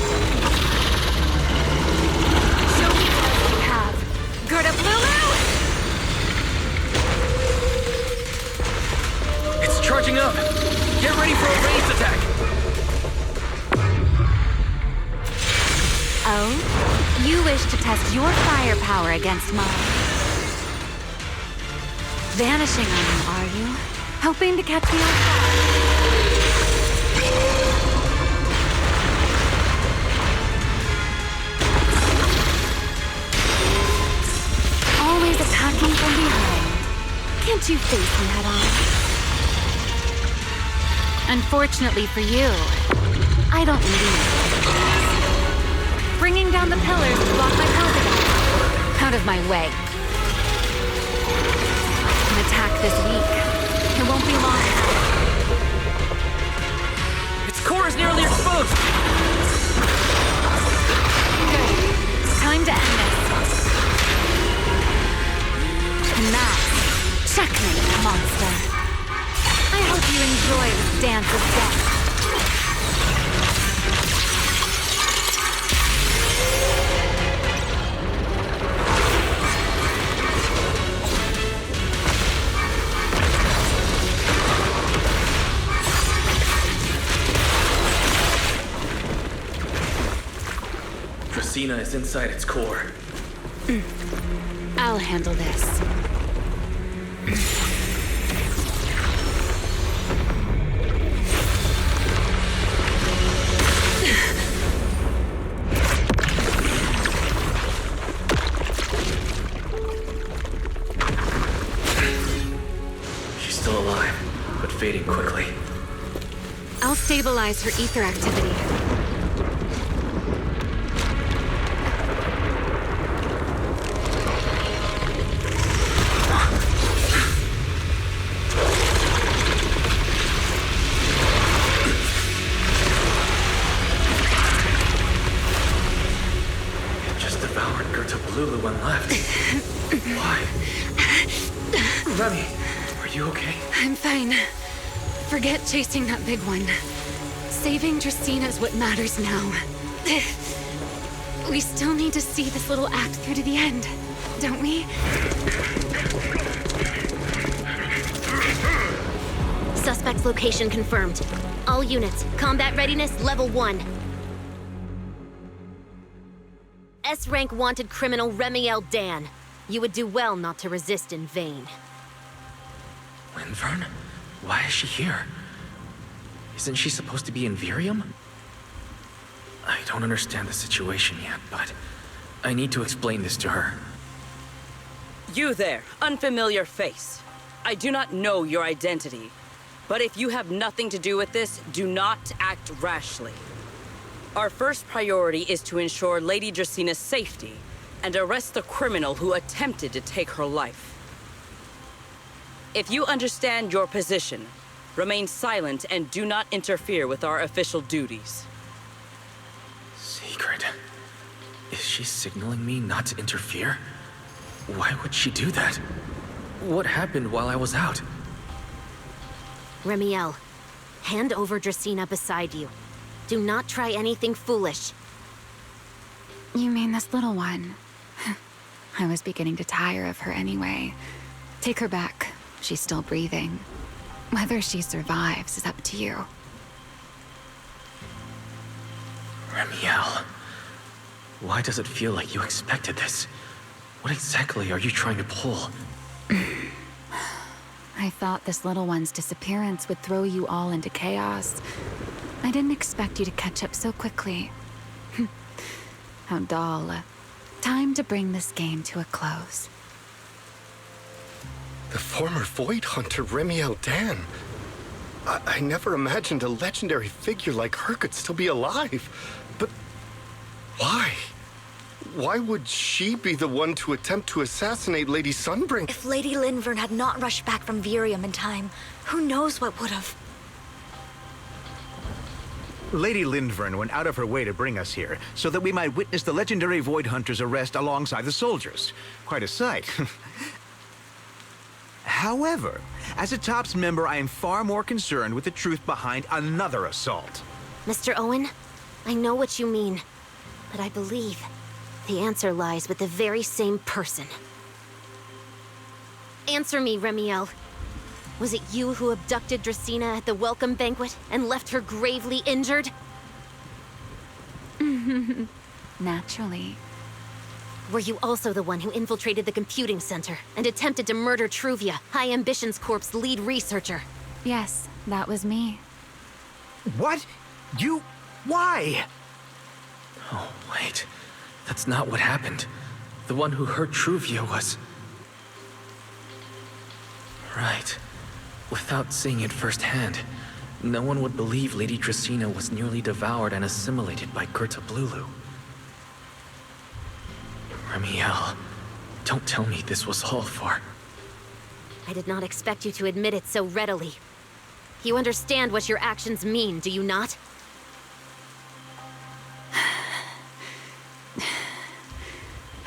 Show me what you have. Girtablullu! It's charging up! Get ready for a ranged attack! Oh? You wish to test your firepower against mine. Vanishing on me, are you? Hoping to catch me off guard? Always attacking from behind. Can't you face me head on? Unfortunately for you, I don't lead. Bringing down the pillars to block my path again. Out of my way. An attack this week. It won't be long. Its core is nearly exposed! Good. Time to end this. And that's checkmate, monster. I hope you enjoy this dance of death. Dracaena is inside its core. I'll handle this. She's still alive, but fading quickly. I'll stabilize her ether activity. Girtablullu when left. Why? Remy, are you okay? I'm fine. Forget chasing that big one. Saving Dracaena is what matters now. We still need to see this little act through to the end, don't we? Suspect's location confirmed. All units, combat readiness level 1. S-rank wanted criminal Remy L. Dan. You would do well not to resist in vain. Winvern? Why is she here? Isn't she supposed to be in Virium? I don't understand the situation yet, but I need to explain this to her. You there, unfamiliar face. I do not know your identity, but if you have nothing to do with this, do not act rashly. Our first priority is to ensure Lady Draceena's safety and arrest the criminal who attempted to take her life. If you understand your position, remain silent and do not interfere with our official duties. Secret? Is she signaling me not to interfere? Why would she do that? What happened while I was out? Remy L., hand over Dracaena beside you. Do not try anything foolish. You mean this little one? I was beginning to tire of her anyway. Take her back. She's still breathing. Whether she survives is up to you. Remiel, why does it feel like you expected this? What exactly are you trying to pull? I thought this little one's disappearance would throw you all into chaos. I didn't expect you to catch up so quickly. How dull. Time to bring this game to a close. The former Void Hunter Remiel Dan. I never imagined a legendary figure like her could still be alive. But why? Why would she be the one to attempt to assassinate Lady Sunbring? If Lady Linvern had not rushed back from Virium in time, who knows what would have? Lady Linvern went out of her way to bring us here, so that we might witness the legendary Void Hunter's arrest alongside the soldiers. Quite a sight. However, as a TOPS member, I am far more concerned with the truth behind another assault. Mr. Owen, I know what you mean, but I believe the answer lies with the very same person. Answer me, Remiel. Was it you who abducted Dracena at the welcome banquet and left her gravely injured? Naturally. Were you also the one who infiltrated the computing center and attempted to murder Truvia, High Ambitions Corp's lead researcher? Yes, that was me. What? You... why? Oh, wait. That's not what happened. The one who hurt Truvia was... Right. Without seeing it firsthand, no one would believe Lady Dracena was nearly devoured and assimilated by Girtablullu. Remiel, don't tell me this was all for... I did not expect you to admit it so readily. You understand what your actions mean, do you not?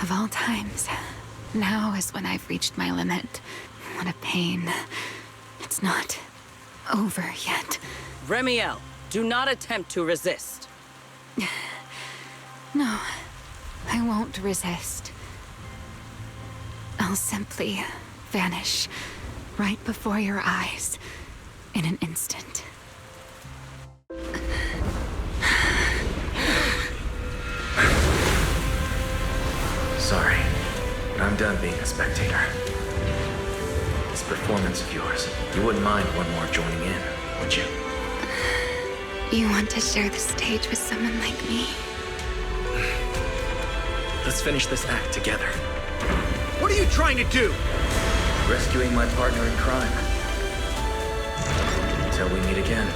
Of all times, now is when I've reached my limit. What a pain. It's not over yet. Remiel, do not attempt to resist. No, I won't resist. I'll simply vanish right before your eyes in an instant. Sorry, but I'm done being a spectator. This performance of yours, you wouldn't mind one more joining in, would you? You want to share the stage with someone like me? Let's finish this act together. What are you trying to do? Rescuing my partner in crime. Until we meet again.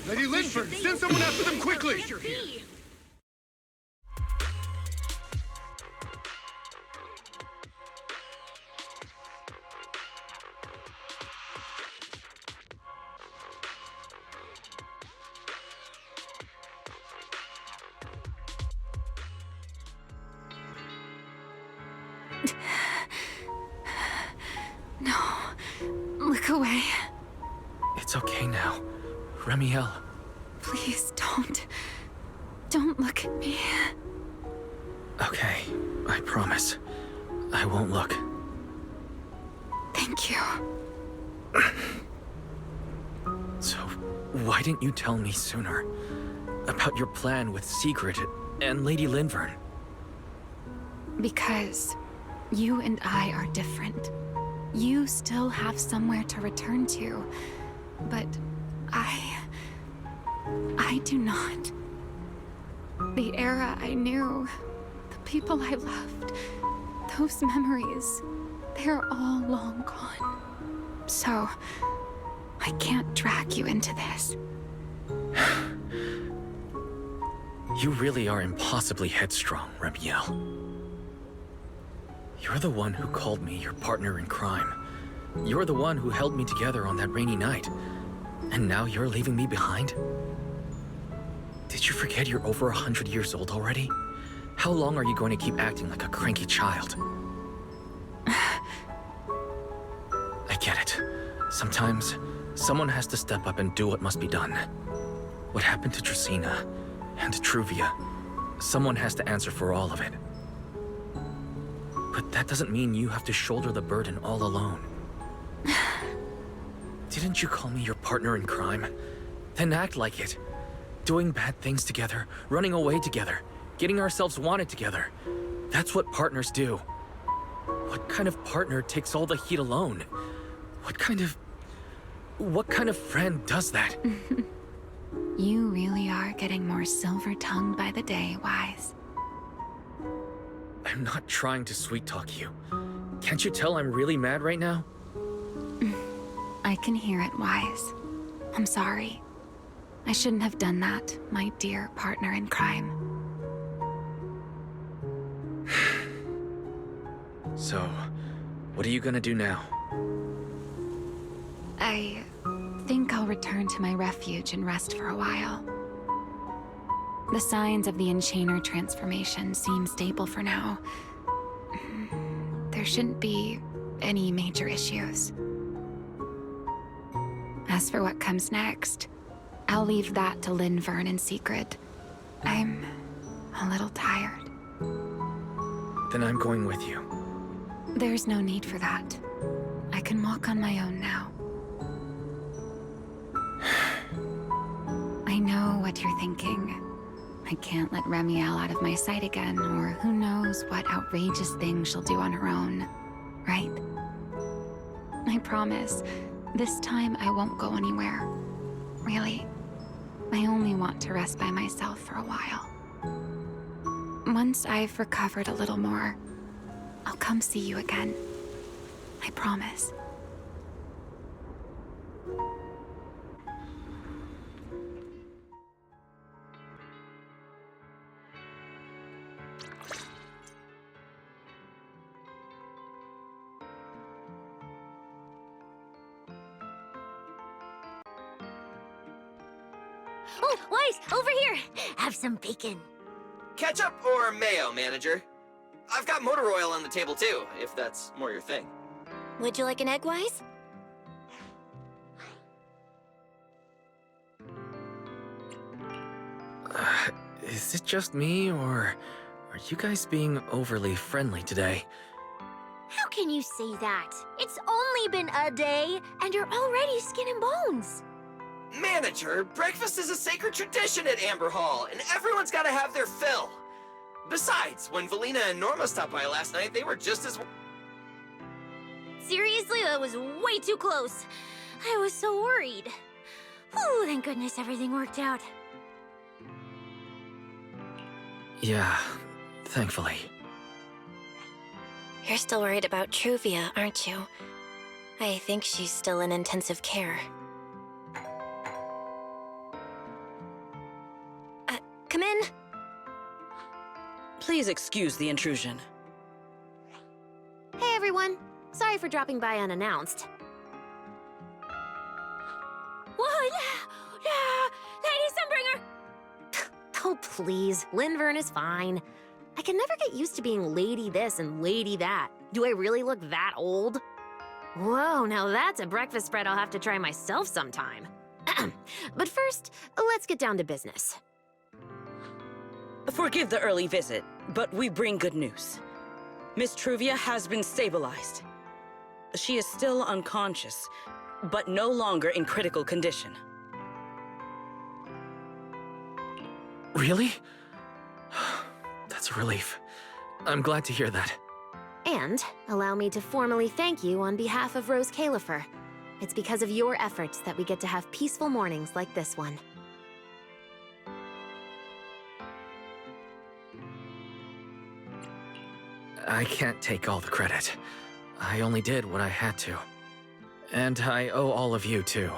Lady Linford, send someone after them quickly! No, look away. It's okay now. Remiel. Please don't. Don't look at me. Okay, I promise. I won't look. Thank you. So, why didn't you tell me sooner? About your plan with Sigrid and Lady Linvern? Because you and I are different. You still have somewhere to return to, but I do not. The era I knew, the people I loved, those memories, they're all long gone. So, I can't drag you into this. You really are impossibly headstrong, Remiel. You're the one who called me your partner in crime. You're the one who held me together on that rainy night. And now you're leaving me behind? Did you forget you're over 100 years old already? How long are you going to keep acting like a cranky child? I get it. Sometimes, someone has to step up and do what must be done. What happened to Dracena and to Truvia, someone has to answer for all of it. But that doesn't mean you have to shoulder the burden all alone. Didn't you call me your partner in crime? Then act like it. Doing bad things together, running away together, getting ourselves wanted together. That's what partners do. What kind of partner takes all the heat alone? What kind of friend does that? You really are getting more silver-tongued by the day, Wise. I'm not trying to sweet-talk you. Can't you tell I'm really mad right now? I can hear it, Wise. I'm sorry. I shouldn't have done that, my dear partner in crime. So, what are you gonna do now? I think I'll return to my refuge and rest for a while. The signs of the Enchainer transformation seem stable for now. There shouldn't be any major issues. As for what comes next, I'll leave that to Linvern in secret. I'm a little tired. Then I'm going with you. There's no need for that. I can walk on my own now. I know what you're thinking. I can't let Remiel out of my sight again, or who knows what outrageous thing she'll do on her own, right? I promise, this time I won't go anywhere. Really, I only want to rest by myself for a while. Once I've recovered a little more, I'll come see you again. I promise. Oh, Wise, over here! Have some bacon. Ketchup or mayo, manager? I've got motor oil on the table too, if that's more your thing. Would you like an egg, Wise? Is it just me, or are you guys being overly friendly today? How can you say that? It's only been a day, and you're already skin and bones. Manager, breakfast is a sacred tradition at Amber Hall, and everyone's gotta have their fill. Besides, when Valina and Norma stopped by last night, they were just as... Seriously, that was way too close. I was so worried. Whew, thank goodness everything worked out. Yeah, thankfully. You're still worried about Truvia, aren't you? I think she's still in intensive care. Come in. Please excuse the intrusion. Hey, everyone. Sorry for dropping by unannounced. Whoa, Lady Sunbringer! Oh, please. Linvern is fine. I can never get used to being lady this and lady that. Do I really look that old? Whoa, now that's a breakfast spread I'll have to try myself sometime. But first, let's get down to business. Forgive the early visit, but we bring good news. Miss Truvia has been stabilized. She is still unconscious, but no longer in critical condition. Really? That's a relief. I'm glad to hear that. And allow me to formally thank you on behalf of Rose Califer. It's because of your efforts that we get to have peaceful mornings like this one. I can't take all the credit. I only did what I had to. And I owe all of you, too.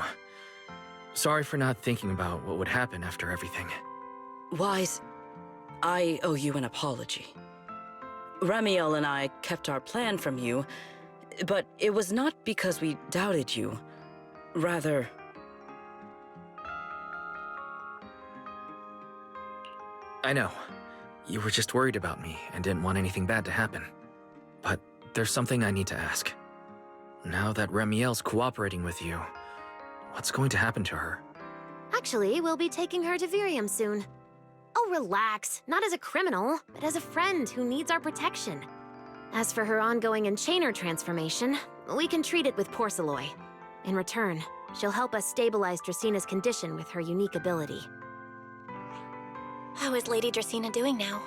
Sorry for not thinking about what would happen after everything. Wise, I owe you an apology. Remiel and I kept our plan from you, but it was not because we doubted you. Rather... I know. You were just worried about me and didn't want anything bad to happen. But there's something I need to ask. Now that Remiel's cooperating with you, what's going to happen to her? Actually, we'll be taking her to Virium soon. Oh, relax. Not as a criminal, but as a friend who needs our protection. As for her ongoing Enchainer transformation, we can treat it with Porceloy. In return, she'll help us stabilize Dracina's condition with her unique ability. How is Lady Dracina doing now?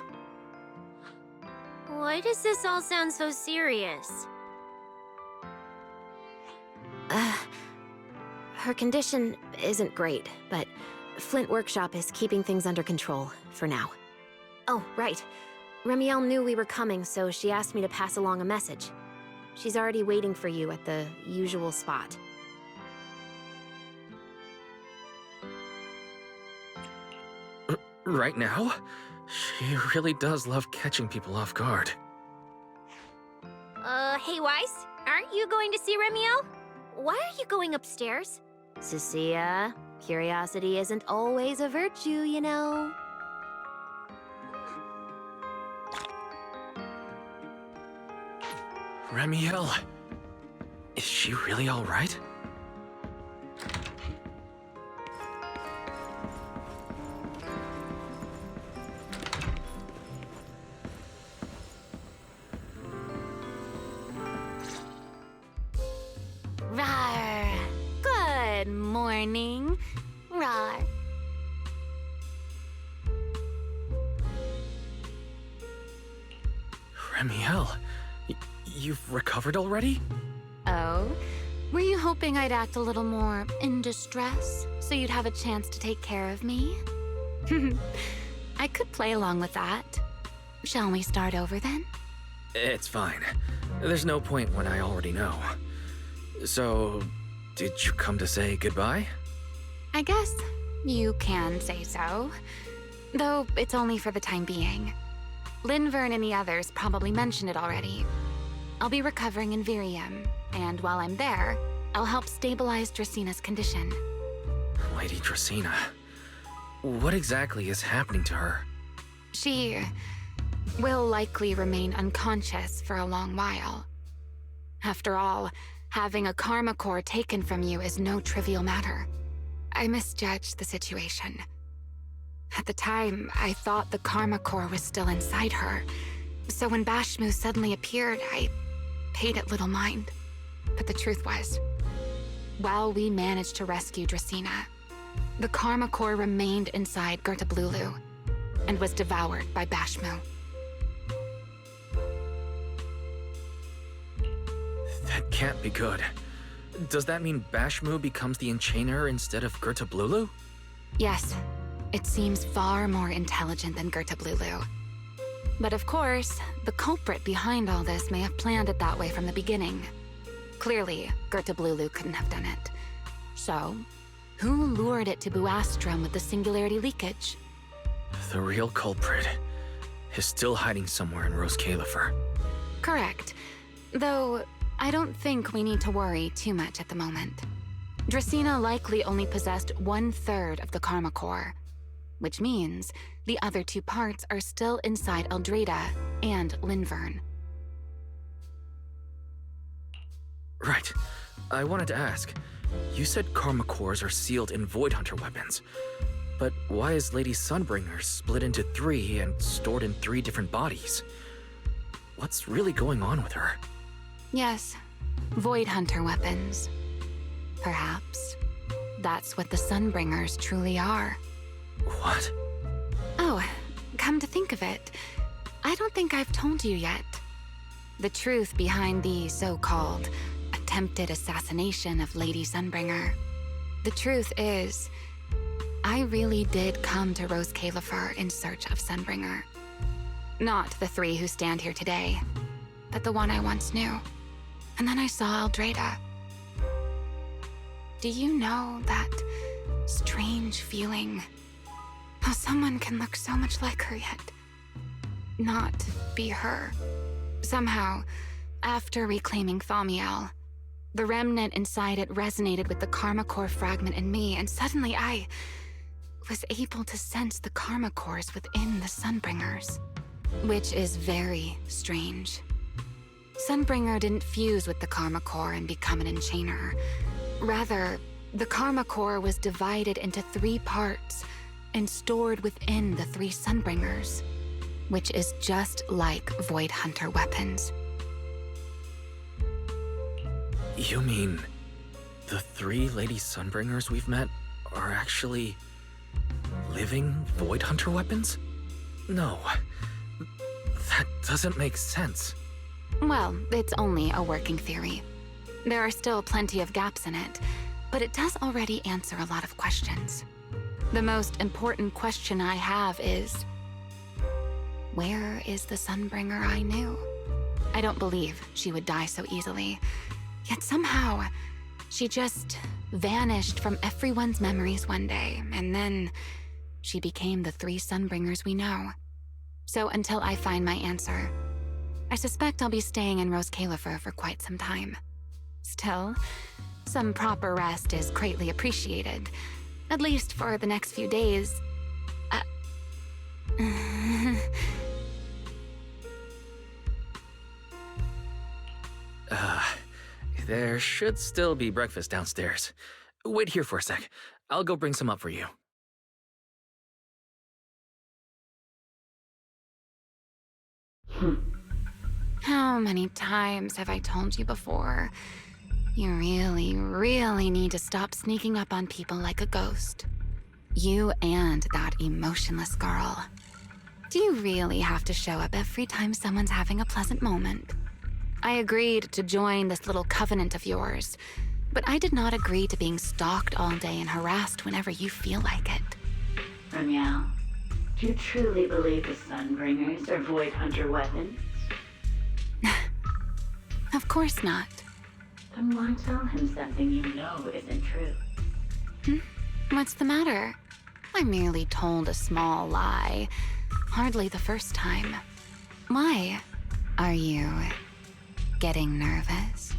Why does this all sound so serious? Her condition isn't great, but Flint Workshop is keeping things under control, for now. Oh, right. Remiel knew we were coming, so she asked me to pass along a message. She's already waiting for you at the usual spot. Right now? She really does love catching people off guard. Hey Weiss, aren't you going to see Remiel? Why are you going upstairs? Cecilia, curiosity isn't always a virtue, you know. Remiel, is she really all right? Rawr. Good morning. Rawr. Remiel, you've recovered already? Oh? Were you hoping I'd act a little more in distress, so you'd have a chance to take care of me? I could play along with that. Shall we start over then? It's fine. There's no point when I already know. So, did you come to say goodbye? I guess you can say so. Though it's only for the time being. Linvern and the others probably mentioned it already. I'll be recovering in Virium, and while I'm there, I'll help stabilize Dracina's condition. Lady Dracina, what exactly is happening to her? She will likely remain unconscious for a long while. After all, having a karma core taken from you is no trivial matter. I misjudged the situation. At the time, I thought the karma core was still inside her. So when Bashmu suddenly appeared, I paid it little mind. But the truth was, while we managed to rescue Dracina, the karma core remained inside Girtablullu and was devoured by Bashmu. That can't be good. Does that mean Bashmu becomes the Enchainer instead of Girtablullu? Yes, it seems far more intelligent than Girtablullu. But of course, the culprit behind all this may have planned it that way from the beginning. Clearly, Girtablullu couldn't have done it. So, who lured it to Buastrum with the singularity leakage? The real culprit is still hiding somewhere in Rose Califer. Correct. Though, I don't think we need to worry too much at the moment. Dracina likely only possessed 1/3 of the karma core, which means the other 2 parts are still inside Eldreda and Linvern. Right. I wanted to ask, you said karma cores are sealed in Void Hunter weapons, but why is Lady Sunbringer split into 3 and stored in 3 different bodies? What's really going on with her? Yes, Void Hunter weapons. Perhaps that's what the Sunbringers truly are. What? Oh, come to think of it, I don't think I've told you yet. The truth behind the so-called attempted assassination of Lady Sunbringer. The truth is, I really did come to Rose Califer in search of Sunbringer. Not the 3 who stand here today, but the one I once knew. And then I saw Eldreda. Do you know that strange feeling? How someone can look so much like her yet not be her. Somehow, after reclaiming Thaumiel, the remnant inside it resonated with the karma core fragment in me, and suddenly I was able to sense the karma cores within the Sunbringers, which is very strange. Sunbringer didn't fuse with the karma core and become an Enchainer. Rather, the karma core was divided into 3 parts and stored within the 3 Sunbringers, which is just like Void Hunter weapons. You mean the 3 Lady Sunbringers we've met are actually living Void Hunter weapons? No, That doesn't make sense. Well, it's only a working theory. There are still plenty of gaps in it, but it does already answer a lot of questions. The most important question I have is, where is the Sunbringer I knew? I don't believe she would die so easily. Yet somehow, she just vanished from everyone's memories one day, and then she became the 3 Sunbringers we know. So until I find my answer, I suspect I'll be staying in Rose Califer for quite some time. Still, some proper rest is greatly appreciated, at least for the next few days. There should still be breakfast downstairs. Wait here for a sec. I'll go bring some up for you. How many times have I told you before? You really, really need to stop sneaking up on people like a ghost. You and that emotionless girl. Do you really have to show up every time someone's having a pleasant moment? I agreed to join this little covenant of yours, but I did not agree to being stalked all day and harassed whenever you feel like it. Remiel, do you truly believe the Sunbringers are Void Hunter weapons? Of course not. Then why tell him something you know isn't true? What's the matter? I merely told a small lie. Hardly the first time. Why? Are you getting nervous?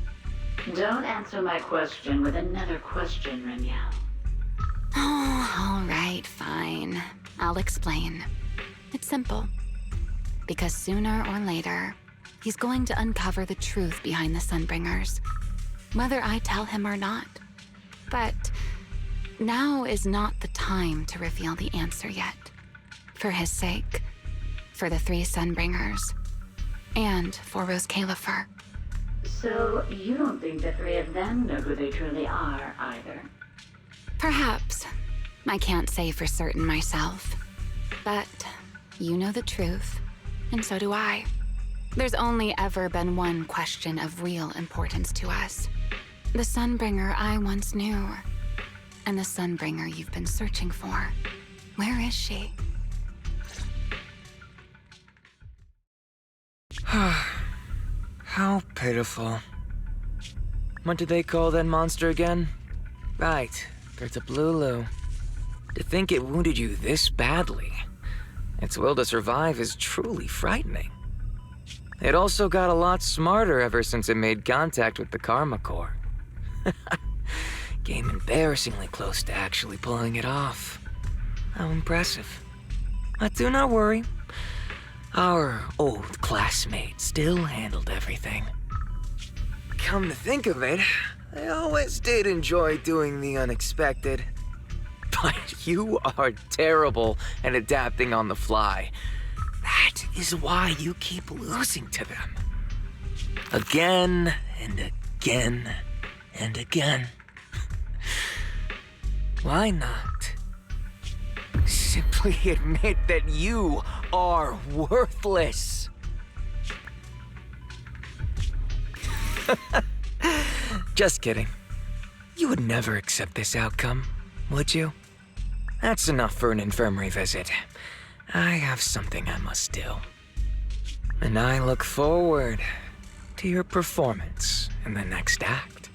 Don't answer my question with another question, Remiel. Oh, all right, fine. I'll explain. It's simple. Because sooner or later, he's going to uncover the truth behind the Sunbringers, whether I tell him or not. But now is not the time to reveal the answer yet. For his sake, for the 3 Sunbringers, and for Rose Califer. So you don't think the 3 of them know who they truly are, either? Perhaps. I can't say for certain myself. But you know the truth, and so do I. There's only ever been one question of real importance to us. The Sunbringer I once knew, and the Sunbringer you've been searching for. Where is she? How pitiful. What did they call that monster again? Right, Girtablullu. To think it wounded you this badly. Its will to survive is truly frightening. It also got a lot smarter ever since it made contact with the Karma Core. Came embarrassingly close to actually pulling it off. How impressive. But do not worry. Our old classmate still handled everything. Come to think of it, I always did enjoy doing the unexpected. But you are terrible at adapting on the fly. That is why you keep losing to them. Again and again and again. Why not? Simply admit that you are worthless. Just kidding. You would never accept this outcome, would you? That's enough for an infirmary visit. I have something I must do. And I look forward to your performance in the next act.